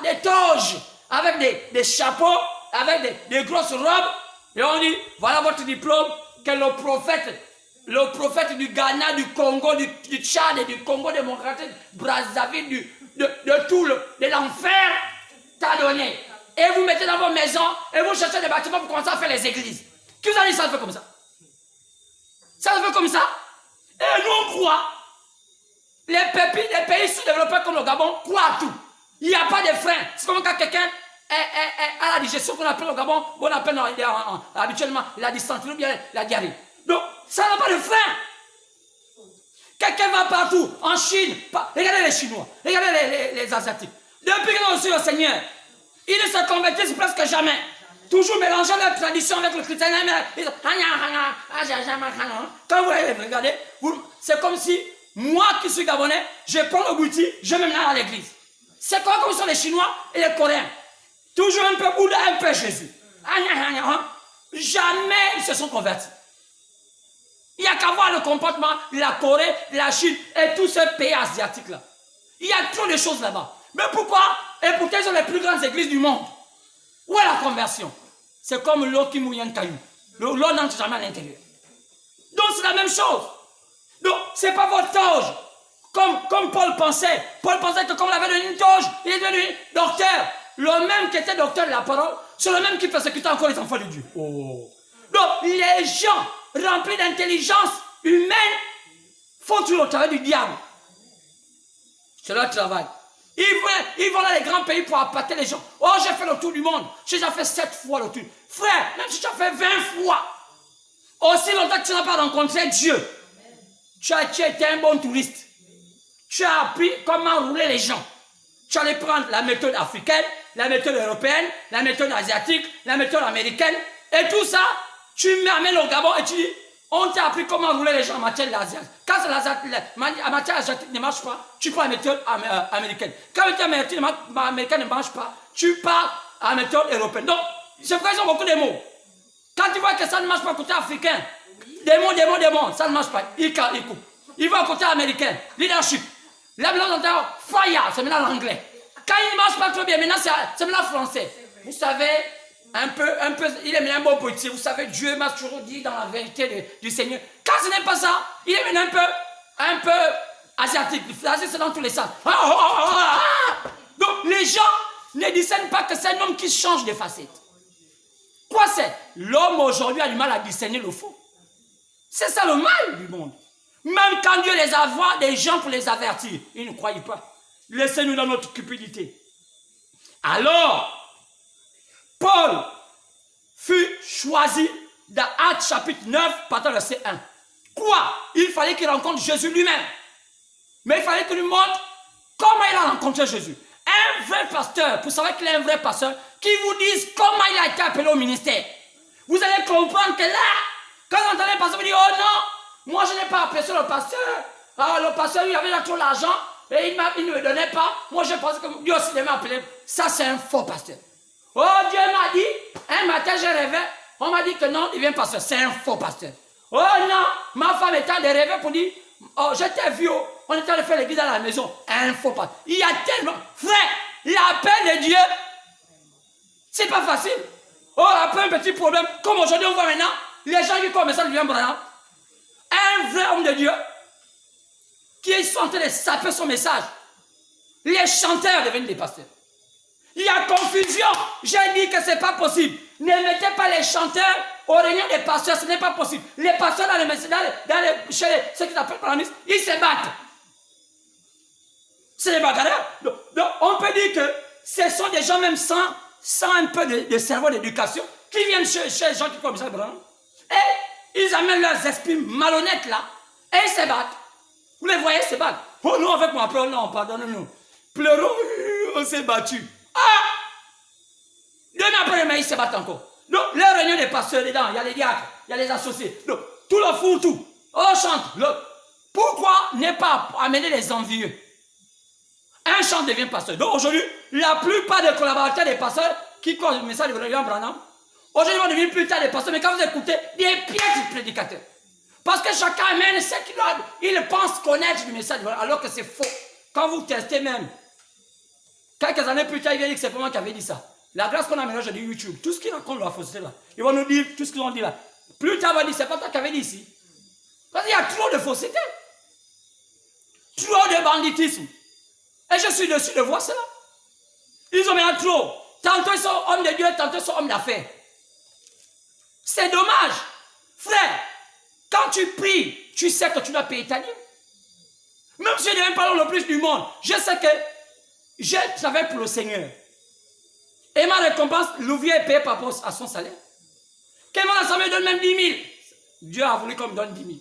des toges, avec des chapeaux, avec des grosses robes. Et on dit, voilà votre diplôme, que le prophète du Ghana, du Congo, du Tchad et du Congo démocratique, Brazzaville, de l'enfer, t'a donné. Et vous mettez dans vos maisons, et vous cherchez des bâtiments pour commencer à faire les églises. Qui vous a dit ça se fait comme ça? Ça se fait comme ça. Et nous on croit. Les pays sous-développés comme le Gabon croient à tout. Il n'y a pas de frein. C'est comme quand quelqu'un a la digestion qu'on appelle au Gabon, on appelle habituellement la dysenterie ou bien la diarrhée. Donc, ça n'a pas de frein. Quelqu'un va partout, en Chine. Regardez les Chinois, regardez les Asiatiques. Depuis qu'ils ont reçu le Seigneur, ils ne se convertissent presque jamais. Toujours mélangeant leur tradition avec le christianisme. Quand vous regardez, c'est comme si moi qui suis gabonais, je prends le bouti, je me mets à l'église. C'est comme sont les Chinois et les Coréens. Toujours un peu Bouddha, un peu Jésus. Jamais ils se sont convertis. Il n'y a qu'à voir le comportement de la Corée, de la Chine et tous ces pays asiatiques-là. Il y a trop de choses là-bas. Mais pourquoi? Et pourtant, ils sont les plus grandes églises du monde. Où est la conversion? C'est comme l'eau qui mouille un caillou. L'eau n'entre jamais à l'intérieur. Donc, c'est la même chose. Donc, ce n'est pas votre toge. Comme Paul pensait. Paul pensait que comme il avait donné une toge, il est devenu docteur. Le même qui était docteur de la parole, c'est le même qui persécutait encore les enfants de Dieu. Oh. Donc, les gens remplis d'intelligence humaine font toujours le travail du diable. C'est leur travail. Ils vont dans les grands pays pour appâter les gens. Oh, j'ai fait le tour du monde. J'ai déjà fait 7 fois le tour. Frère, même si tu as fait 20 fois, aussi longtemps que tu n'as pas rencontré Dieu, tu as été un bon touriste. Tu as appris comment rouler les gens. Tu allais prendre la méthode africaine, la méthode européenne, la méthode asiatique, la méthode américaine. Et tout ça, tu m'amènes au Gabon et tu dis, on t'a appris comment rouler les gens en matière asiatique. Quand la matière asiatique ne marche pas, tu prends la méthode américaine. Quand la méthode américaine ne marche pas, tu pars à la méthode européenne. Donc, c'est pour ça qu'ils ont beaucoup de mots. Quand tu vois que ça ne marche pas côté africain, des mots, ça ne marche pas. Il coupe. Il va au côté américain, leadership. Là, maintenant, on entend fire, c'est maintenant l'anglais. Quand il ne marche pas trop bien, maintenant, c'est maintenant français. Vous savez, un peu, il est maintenant un bon poétique. Vous savez, Dieu m'a toujours dit dans la vérité du Seigneur. Quand ce n'est pas ça, il est maintenant un peu asiatique. C'est dans tous les sens. Donc, les gens ne discernent pas que c'est un homme qui change de facette. Quoi c'est? L'homme aujourd'hui a du mal à discerner le faux. C'est ça le mal du monde. Même quand Dieu les envoie des gens pour les avertir, ils ne croient pas. Laissez-nous dans notre cupidité. Alors, Paul fut choisi dans Actes chapitre 9, partant du verset 1. Quoi? Il fallait qu'il rencontre Jésus lui-même. Mais il fallait qu'il lui montre comment il a rencontré Jésus. Un vrai pasteur, pour savoir qu'il est un vrai pasteur, qui vous dise comment il a été appelé au ministère. Vous allez comprendre que là, quand vous entendez un pasteur vous dire, oh non, moi je n'ai pas apprécié le pasteur. Alors le pasteur, il avait trop l'argent et il ne me donnait pas. Moi je pense que Dieu aussi m'a appelé. Ça c'est un faux pasteur. Oh Dieu m'a dit, un matin je rêvais, on m'a dit que non, il devient pasteur. C'est un faux pasteur. Oh non, ma femme était en rêver pour dire, oh j'étais vieux, on était allé faire l'église à la maison. Un faux pasteur. Il y a tellement, frère, l'appel de Dieu, c'est pas facile. Oh, après un petit problème, comme aujourd'hui on voit maintenant, les gens qui commencent à lui envoyer un vrai homme de Dieu qui sont en train de saper son message. Les chanteurs deviennent des pasteurs. Il y a confusion. J'ai dit que ce n'est pas possible. Ne mettez pas les chanteurs aux réunions des pasteurs, ce n'est pas possible. Les pasteurs chez ceux qui s'appellent paranistes, ils se battent. C'est des bagarreurs. Donc, on peut dire que ce sont des gens même sans un peu de cerveau d'éducation qui viennent chez les gens qui commencent à prendre. Et ils amènent leurs esprits malhonnêtes là. Et ils se battent. Vous les voyez se battre. Oh non, avec moi, pleurons, non, pardonne-nous. Pleurons, on s'est battu. Ah! Demain après demain, ils se battent encore. Donc, les réunions des pasteurs dedans, il y a les diacres, il y a les associés. Donc, tout le fou, tout. On chante. Pourquoi ne pas amener les envieux? Un chant devient pasteur. Donc, aujourd'hui, la plupart des collaborateurs des pasteurs qui croient le message de William Branham, aujourd'hui, vont devenir plus tard des pasteurs. Mais quand vous écoutez, des piètres prédicateurs. Parce que chacun amène ce qu'il pense connaître du message, alors que c'est faux. Quand vous testez même, quelques années plus tard, il vient dire que c'est pas moi qui avait dit ça. La grâce qu'on a maintenant, je dis YouTube, tout ce qu'ils racontent la fausseté là, ils vont nous dire tout ce qu'ils ont dit là. Plus tard, on va dire, c'est pas toi qui avais dit ici. Parce qu'il y a trop de fausseté. Trop de banditisme. Et je suis dessus de voir cela. Ils ont maintenant trop. Tantôt ils sont hommes de Dieu, tantôt ils sont hommes d'affaires. C'est dommage. Frère, quand tu pries, tu sais que tu dois payer ta dîme. Même si je ne viens pas le plus du monde, je sais que je travaille pour le Seigneur. Et ma récompense, l'ouvrier est payé par rapport à son salaire. Que mon assemblée donne même 10 000. Dieu a voulu qu'on me donne 10 000.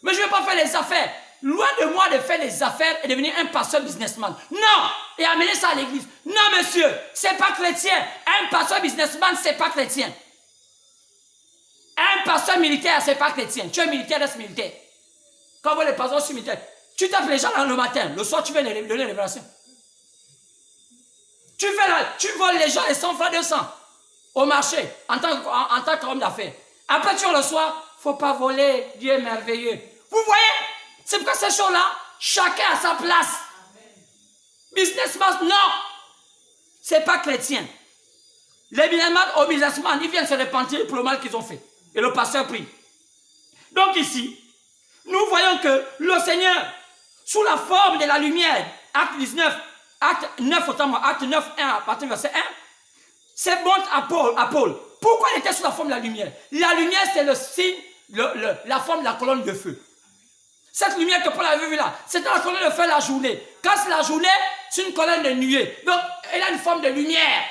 Mais je ne vais pas faire les affaires. Loin de moi de faire les affaires et devenir un pasteur businessman. Non! Et amener ça à l'église. Non, monsieur, c'est pas chrétien. Un pasteur businessman, c'est pas chrétien. Un pasteur militaire, c'est pas chrétien. Tu es militaire, reste militaire. Quand vous voyez les pasteurs sont militaires, tu tapes les gens le matin, le soir, tu viens de donner révélation. Tu voles les gens et 100 francs 200 au marché en tant qu'homme d'affaires. Après, tu vois le soir, il ne faut pas voler, Dieu est merveilleux. Vous voyez? C'est pourquoi ces choses-là, chacun a sa place. Businessman, non. Ce n'est pas chrétien. Les businessmen, ils viennent se repentir pour le mal qu'ils ont fait. Et le pasteur prie. Donc ici, nous voyons que le Seigneur, sous la forme de la lumière, acte 19, acte 9, acte 9, 1, à partir du verset 1, c'est bon à Paul. Pourquoi il était sous la forme de la lumière? La lumière, c'est le signe, la forme de la colonne de feu. Cette lumière que Paul avait vue là, c'était la colonne de feu la journée. Quand c'est la journée, c'est une colonne de nuée. Donc, elle a une forme de lumière.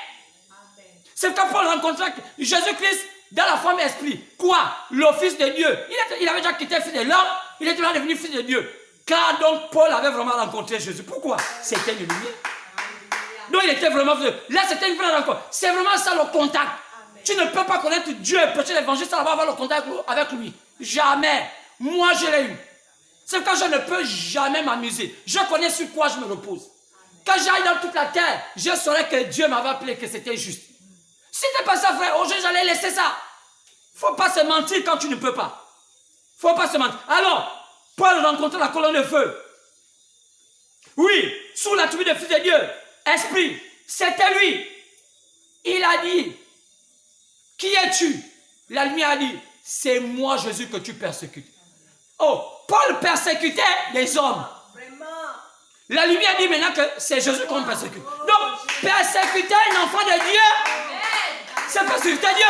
C'est quand Paul rencontrait Jésus-Christ dans la forme esprit. Quoi? Le Fils de Dieu. Il avait déjà quitté le Fils de l'homme, il était déjà devenu Fils de Dieu. Quand donc Paul avait vraiment rencontré Jésus, pourquoi? C'était une lumière. Donc il était vraiment... Là, c'était une vraie rencontre. C'est vraiment ça le contact. Amen. Tu ne peux pas connaître Dieu et prêcher l'évangile sans avoir le contact avec lui. Jamais. Moi, je l'ai eu. C'est quand je ne peux jamais m'amuser. Je connais sur quoi je me repose. Quand j'aille dans toute la terre, je saurais que Dieu m'avait appelé, que c'était juste. Si ce n'était pas ça, frère, aujourd'hui, j'allais laisser ça. Il ne faut pas se mentir quand tu ne peux pas. Il ne faut pas se mentir. Alors, Paul rencontrait la colonne de feu. Oui, sous l'attribut de Fils de Dieu, esprit, c'était lui. Il a dit, Qui es-tu? La lumière a dit, c'est moi Jésus que tu persécutes. Oh, Paul persécutait les hommes. La lumière dit maintenant que c'est Jésus qu'on persécute. Donc, persécuter un enfant de Dieu, c'est persécuter Dieu.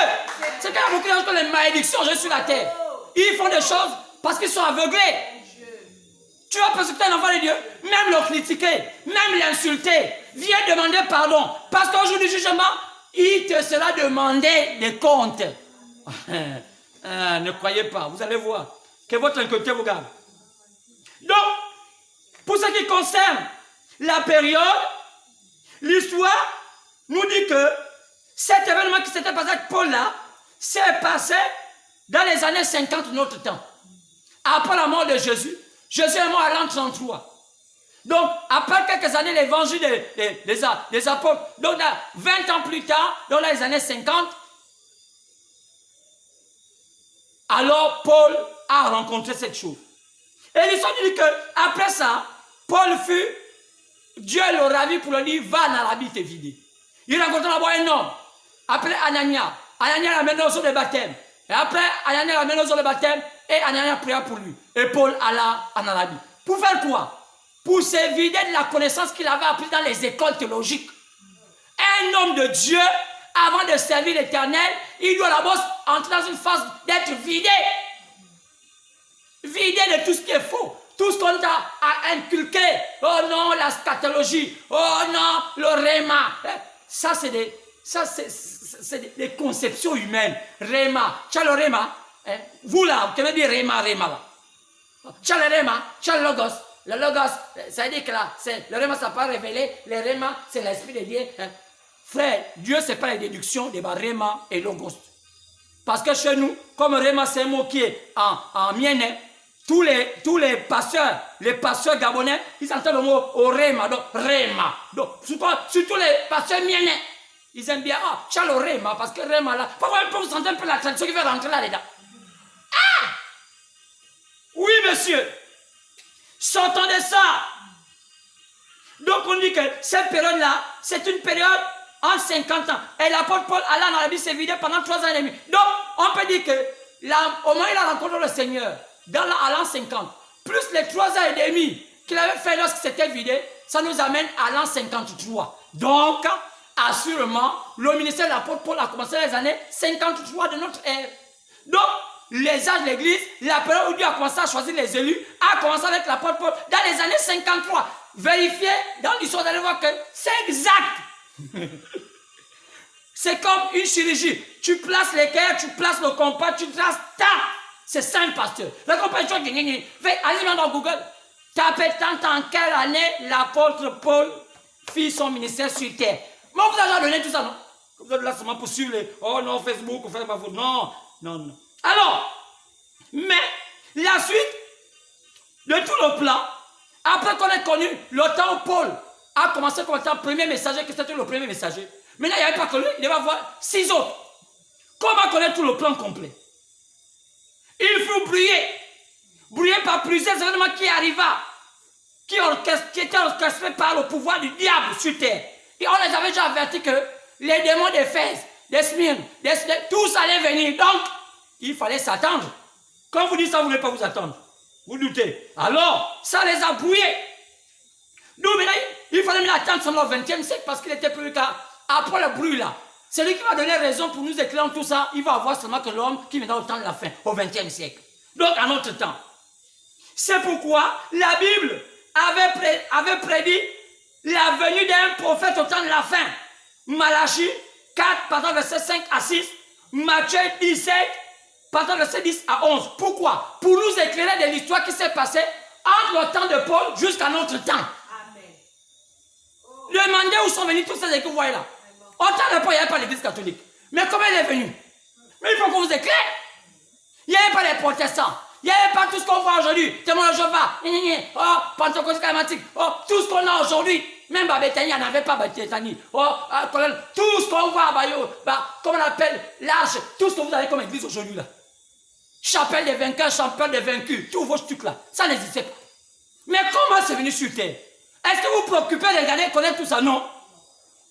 C'est qu'il y a beaucoup de gens qui ont les malédictions sur la terre. Ils font des choses parce qu'ils sont aveuglés. Tu vas persécuter un enfant de Dieu, même le critiquer, même l'insulter. Viens demander pardon. Parce qu'au jour du jugement, il te sera demandé des comptes. Ne croyez pas, vous allez voir que votre inquiétude vous garde. Donc, pour ce qui concerne la période, l'histoire nous dit que cet événement qui s'était passé avec Paul là, s'est passé dans les années 50 de notre temps. Après la mort de Jésus, Jésus est mort à l'an 33. Donc, après quelques années, l'évangile des apôtres, donc là, 20 ans plus tard, dans les années 50, alors Paul a rencontré cette chose. Et l'histoire dit qu'après ça, Paul fut, Dieu le ravit pour lui dire, va en Arabie te vider. Il rencontre là-bas un homme, appelé Anania. Anania l'amène aux eaux de baptême. Et après, Anania l'amène aux eaux de baptême, et Anania pria pour lui. Et Paul alla en Arabie. Pour faire quoi? Pour se vider de la connaissance qu'il avait apprise dans les écoles théologiques. Un homme de Dieu, avant de servir l'Éternel, il doit d'abord entrer dans une phase d'être vidé. Vidé de tout ce qui est faux. Tout ce qu'on t'a inculqué. Oh non, la scatologie. Oh non, le réma. Ça, c'est des conceptions humaines. Réma. Tu as le réma. Vous là, vous connaissez dire réma, réma là. Tu as le réma, tu as le logos. Le logos, ça veut dire que là, le réma, ça n'a pas révélé. Le réma, c'est l'esprit de Dieu. Frère, Dieu, ce n'est pas la déduction de réma et logos. Parce que chez nous, comme réma, c'est un mot qui est en miennet, tous les pasteurs gabonais, ils entendent le mot au réma, donc réma. Donc, surtout les pasteurs miennais, ils aiment bien, tu as le réma, parce que réma là, pourquoi vous sentez un peu la tradition qui va rentrer là-dedans? Ah! Oui, monsieur. Sortons de ça. Donc, on dit que cette période-là, c'est une période en 50 ans. Et l'apôtre Paul alla en Arabie s'est vidé pendant 3 ans et demi. Donc, on peut dire que au moins il a rencontré le Seigneur à l'an 50. Plus les 3 ans et demi qu'il avait fait lorsqu'il s'était vidé, ça nous amène à l'an 53. Donc, assurément, le ministère de l'apôtre Paul a commencé dans les années 53 de notre ère. Donc, les âges de l'église, la période où Dieu a commencé à choisir les élus, a commencé avec l'apôtre Paul dans les années 53. Vérifiez dans l'histoire, vous allez voir que c'est exact. C'est comme une chirurgie. Tu places l'équerre, tu places le compas, tu traces ta. C'est simple, pasteur. Le compas, allez dans Google. Tapez tant en quelle année l'apôtre Paul fit son ministère sur terre. Moi, vous avez donné tout ça, non? Vous êtes là seulement pour suivre les. Oh non, Facebook, on fait pas vous. Non, non, non. Alors, mais la suite de tout le plan, après qu'on ait connu le temps où Paul a commencé comme étant premier messager, que c'était le premier messager. Maintenant, il n'y avait pas que lui, il devait avoir 6 autres. Comment connaître tout le plan complet? Il fut brouillé par plusieurs événements qui arriva, qui étaient orchestrés par le pouvoir du diable sur terre. Et on les avait déjà avertis que les démons d'Éphèse, des Smyrne, tous allaient venir. Donc, il fallait s'attendre. Quand vous dites ça, vous ne pouvez pas vous attendre. Vous doutez. Alors, ça les a brouillés. Nous, maintenant, il fallait même attendre seulement au XXe siècle parce qu'il était plus qu'après le bruit là. C'est lui qui va donner raison pour nous éclairer tout ça. Il va avoir seulement que l'homme qui viendra au temps de la fin, au XXe siècle. Donc, à notre temps. C'est pourquoi la Bible avait prédit la venue d'un prophète au temps de la fin. Malachie 4, partant verset 5 à 6. Matthieu 17, partant verset 10 à 11. Pourquoi? Pour nous éclairer de l'histoire qui s'est passée entre le temps de Paul jusqu'à notre temps. Amen. Demandez où sont venus tous ces écrits que vous voyez là. Au temps de Paul, il n'y avait pas l'église catholique. Mais comment elle est venue? Mais il faut qu'on vous éclaire. Il n'y avait pas les protestants. Il n'y avait pas tout ce qu'on voit aujourd'hui. Témoin de Jéhovah. Oh, Pentecôte charismatique. Oh, tout ce qu'on a aujourd'hui. Même à Bethany, il n'y en avait pas à Bethany. Oh, tout ce qu'on voit à Bayo, comme on appelle l'arche, tout ce que vous avez comme église aujourd'hui là. Chapelle des vainqueurs, chapelle des vaincus, tous vos trucs là. Ça n'existait pas. Mais comment c'est venu sur terre? Est-ce que vous vous préoccupez de regarder, connaître tout ça? Non.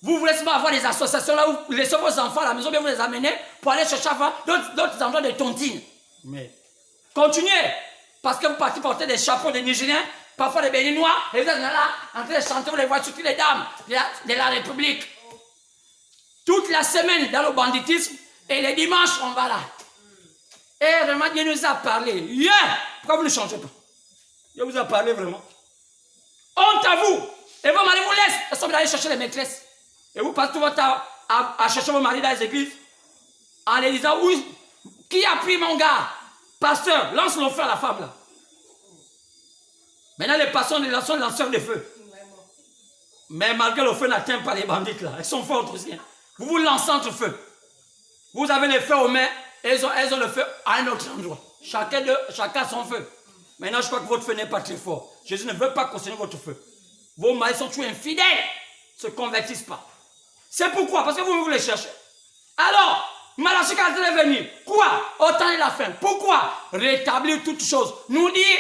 Vous voulez seulement avoir des associations là où vous laissez vos enfants à la maison, bien vous les amenez pour aller chercher d'autres endroits de tontines. Mais continuez. Parce que vous partez porter des chapeaux des Nigériens, parfois des Béninois, et vous êtes là en train de chanter, vous les voyez surtout les dames de la République. Toute la semaine dans le banditisme, et les dimanches, on va là. Et vraiment, Dieu nous a parlé. Yeah! Pourquoi vous ne changez pas? Dieu vous a parlé vraiment. Honte à vous! Et vos maris vous laissent. Elles sont d'aller chercher les maîtresses. Et vous passez tout votre temps à chercher vos maris dans les églises en les disant, oui, qui a pris mon gars? Pasteur, lance le feu à la femme là. Maintenant, les pasteurs sont lanceurs de feu. Mais malgré le feu n'atteint pas les bandites là. Elles sont fortes aussi. Hein. Vous vous lancez entre feu. Vous avez le feu aux mains et elles ont le feu à un autre endroit. Chacun son feu. Maintenant, je crois que votre feu n'est pas très fort. Jésus ne veut pas consommer votre feu. Vos maris sont toujours infidèles. Ne se convertissent pas. C'est pourquoi? Parce que vous les cherchez. Alors, Malachie quand il est venu, quoi? Au temps de la fin. Pourquoi? Rétablir toutes choses. Nous dire,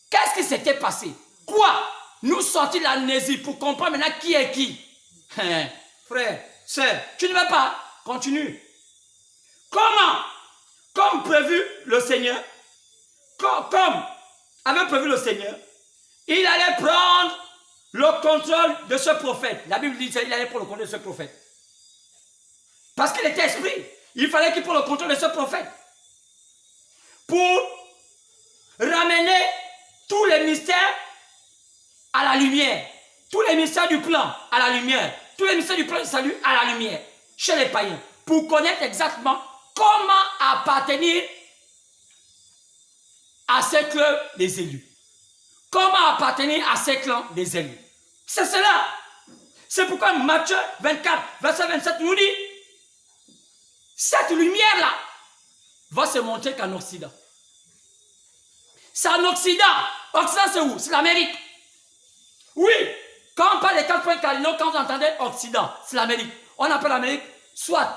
qu'est-ce qui s'était passé? Quoi? Nous sortir de l'amnésie pour comprendre maintenant qui est qui. Frère, sœur, tu ne veux pas? Continue. Comment? Comme prévu le Seigneur, comme avait prévu le Seigneur, il allait prendre le contrôle de ce prophète. La Bible dit qu'il allait prendre le contrôle de ce prophète. Parce qu'il était esprit. Il fallait qu'il prenne le contrôle de ce prophète. Pour ramener tous les mystères à la lumière. Tous les mystères du plan à la lumière. Tous les mystères du plan du salut à la lumière. Chez les païens. Pour connaître exactement comment appartenir à ce club des élus. Comment appartenir à ces clans des élus. C'est cela. C'est pourquoi Matthieu 24, verset 27 nous dit, cette lumière-là va se montrer qu'en Occident. C'est en Occident. Occident, c'est où? C'est l'Amérique. Oui. Quand on parle des 4 points cardinaux, quand vous entendez Occident, c'est l'Amérique. On appelle l'Amérique soit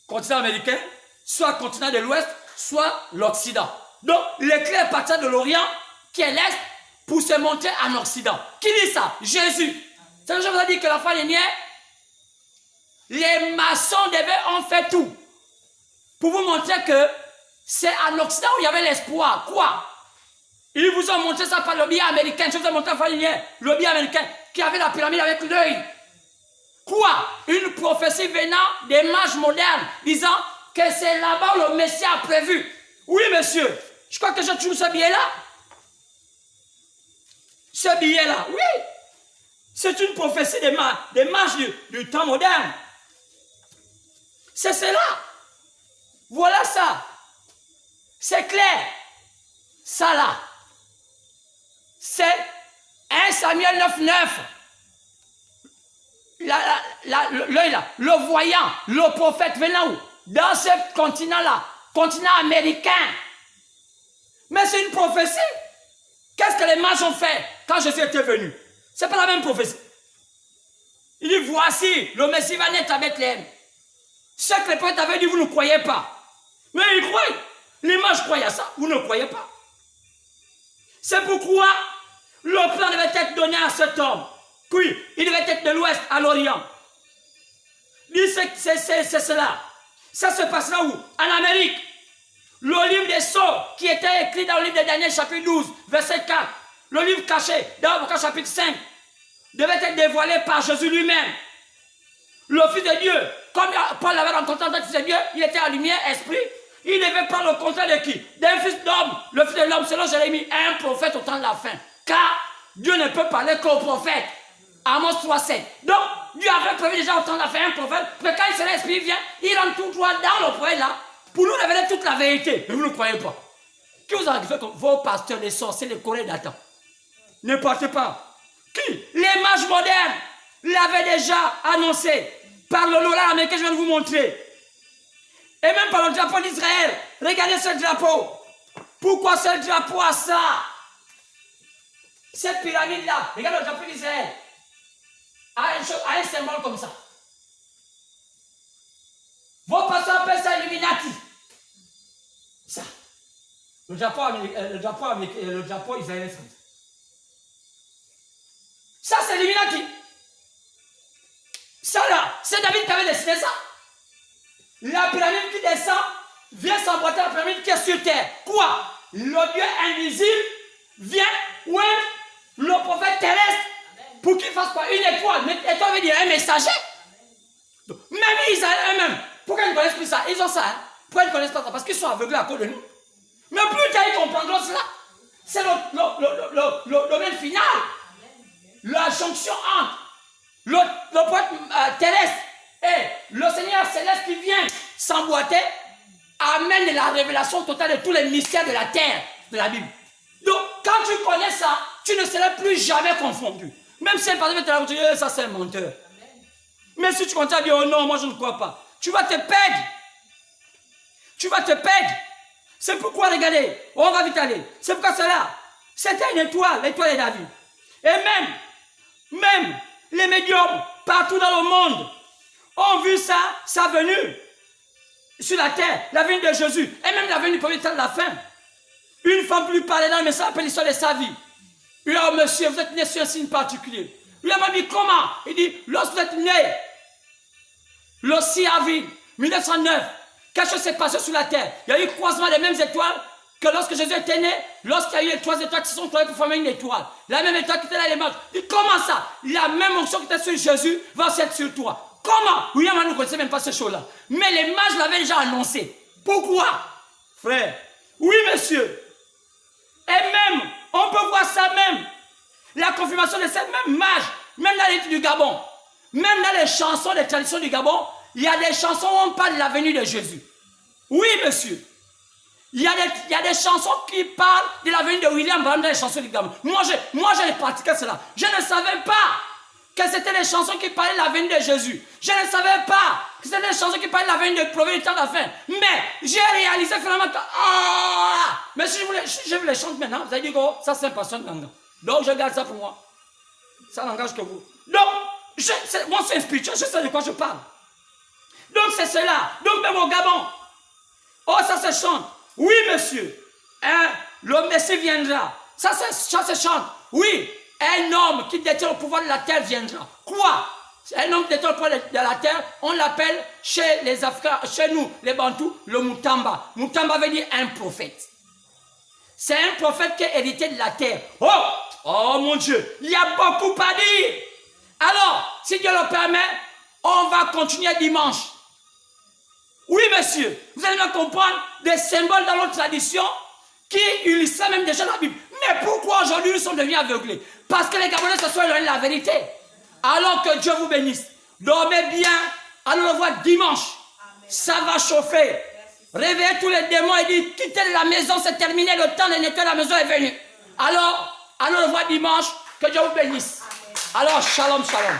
continent américain, soit continent de l'Ouest, soit l'Occident. Donc, l'éclair partit de l'Orient, qui est l'Est, pour se montrer en Occident. Qui dit ça? Jésus. C'est ce que je vous ai dit que la fois dernière, les maçons ont fait tout pour vous montrer que c'est en Occident où il y avait l'espoir. Quoi? Ils vous ont montré ça par le biais américain. Je vous ai montré la fois dernière, le biais américain qui avait la pyramide avec l'œil. Quoi? Une prophétie venant des mages modernes disant que c'est là-bas où le Messie a prévu. Oui, monsieur. Je crois que j'ai toujours ce billet-là. Ce billet-là, oui. C'est une prophétie des mages du temps moderne. C'est cela. Voilà ça. C'est clair. Ça là. C'est 1 Samuel 9:9. L'œil là, le voyant, le prophète venant où? Dans ce continent-là, continent américain. Mais c'est une prophétie. Qu'est-ce que les mages ont fait quand Jésus était venu? C'est pas la même prophétie. Il dit, voici, le Messie va naître à Bethléem. Ce que les prophètes avaient dit, vous ne croyez pas. Mais ils croient. Les mages croient à ça, vous ne croyez pas. C'est pourquoi le plan devait être donné à cet homme. Puis, il devait être de l'ouest à l'orient. C'est cela. Ça se passera où? En Amérique. Le livre des sceaux qui était écrit dans le livre de Daniel chapitre 12, verset 4. Le livre caché dans Apocalypse chapitre 5 devait être dévoilé par Jésus lui-même. Le Fils de Dieu, comme Paul l'avait rencontré en tant que Fils de Dieu, il était en lumière, esprit. Il devait prendre le contraire de qui? D'un fils d'homme. Le Fils de l'homme, selon Jérémie, un prophète au temps de la fin. Car Dieu ne peut parler qu'au prophète. Amos 3:7. Donc, Dieu avait prévu déjà au temps de la fin un prophète, mais quand il se laisse, il vient, il rentre tout droit dans le prophète là, pour nous révéler toute la vérité. Mais vous ne croyez pas. Qui vous a fait comme vos pasteurs, les sorciers, les Coréens d'Adam? Ne partez pas. Qui? Les mages modernes l'avaient déjà annoncé par le dollar américain que je viens de vous montrer. Et même par le drapeau d'Israël. Regardez ce drapeau. Pourquoi ce drapeau a ça? Cette pyramide-là, regardez le drapeau d'Israël. A un symbole comme ça. Vos pasteurs appellent ça Illuminati. Ça. Le drapeau israélien, c'est comme ça. Ça, c'est Illuminati. Ça là, c'est David qui avait dessiné ça. La pyramide qui descend vient s'emboîter la pyramide qui est sur terre. Quoi? Le Dieu invisible vient, ouais, le prophète terrestre, pour qu'il fasse pas une étoile. Mais l'étoile veut dire un messager. Donc, même Israël eux-mêmes, pourquoi ils ne connaissent plus ça? Ils ont ça. Hein? Pourquoi ils ne connaissent pas ça? Parce qu'ils sont aveugles à cause de nous. Mais plus tard, ils comprendront cela. C'est le domaine final. La jonction entre le prophète terrestre et le Seigneur céleste qui vient s'emboîter amène la révélation totale de tous les mystères de la terre, de la Bible. Donc, quand tu connais ça, tu ne seras plus jamais confondu. Même si un pasteur te l'a dit, ça c'est un menteur. Mais si tu continues à dire, oh non, moi je ne crois pas, tu vas te perdre. Tu vas te perdre. C'est pourquoi, regardez, on va vite aller. C'est pourquoi cela, c'était une étoile, l'étoile de David. Et même les médiums, partout dans le monde, ont vu ça, sa venue sur la terre, la venue de Jésus, et même la venue du premier temps de la fin. Une femme lui parlait dans le message, appelle l'histoire de sa vie. Il dit, oh monsieur, vous êtes né sur un signe particulier. Il a dit, comment? Il dit, lorsque vous êtes né, le 6 avril 1909, quelque chose s'est passé sur la terre. Il y a eu croisement des mêmes étoiles que lorsque Jésus était né, lorsqu'il y a eu les 3 étoiles qui se sont trouvées pour former une étoile. La même étoile qui était là, les manches. Il dit, comment ça? La même onction qui était sur Jésus va être sur toi. Comment? William ne connaissait même pas ces choses-là. Mais les mages l'avaient déjà annoncé. Pourquoi? Frère, oui monsieur. Et même, on peut voir ça même. La confirmation de cette même mage, même dans l'étude du Gabon, même dans les chansons des traditions du Gabon, il y a des chansons où on parle de la venue de Jésus. Oui monsieur. Il y a des chansons qui parlent de la venue de William Branham dans les chansons du Gabon. Moi, j'ai pratiqué cela. Je ne savais pas que c'était les chansons qui parlaient de la venue de Jésus. Je ne savais pas que c'était les chansons qui parlaient de la venue de Prophète du temps de la fin. Mais j'ai réalisé finalement que... Oh, mais si je vous les chante maintenant, vous allez dire que oh, ça c'est un pasteur de Ganga. Donc je garde ça pour moi. Ça n'engage que vous. Donc, moi c'est spirituel, je sais de quoi je parle. Donc c'est cela. Donc même au Gabon. Oh, ça se chante. Oui, monsieur. Hein, le Messie viendra. Ça se chante. Oui. Un homme qui détient le pouvoir de la terre viendra. Quoi? Un homme qui détient le pouvoir de la terre, on l'appelle chez les Africains, chez nous, les Bantous, le Mutamba. Mutamba veut dire un prophète. C'est un prophète qui est hérité de la terre. Oh mon Dieu, il y a beaucoup à dire. Alors, si Dieu le permet, on va continuer dimanche. Oui, monsieur, vous allez bien comprendre des symboles dans notre tradition qui illustrent même déjà la Bible. Mais pourquoi aujourd'hui nous sommes devenus aveuglés? Parce que les Gabonais se sont éloignés de la vérité. Alors que Dieu vous bénisse. Dormez bien. Allons le voir dimanche. Amen. Ça va chauffer. Réveillez tous les démons et dites, quittez la maison, c'est terminé, le temps de nettoyer la maison est venu. Alors, allons le voir dimanche. Que Dieu vous bénisse. Amen. Alors, shalom, shalom.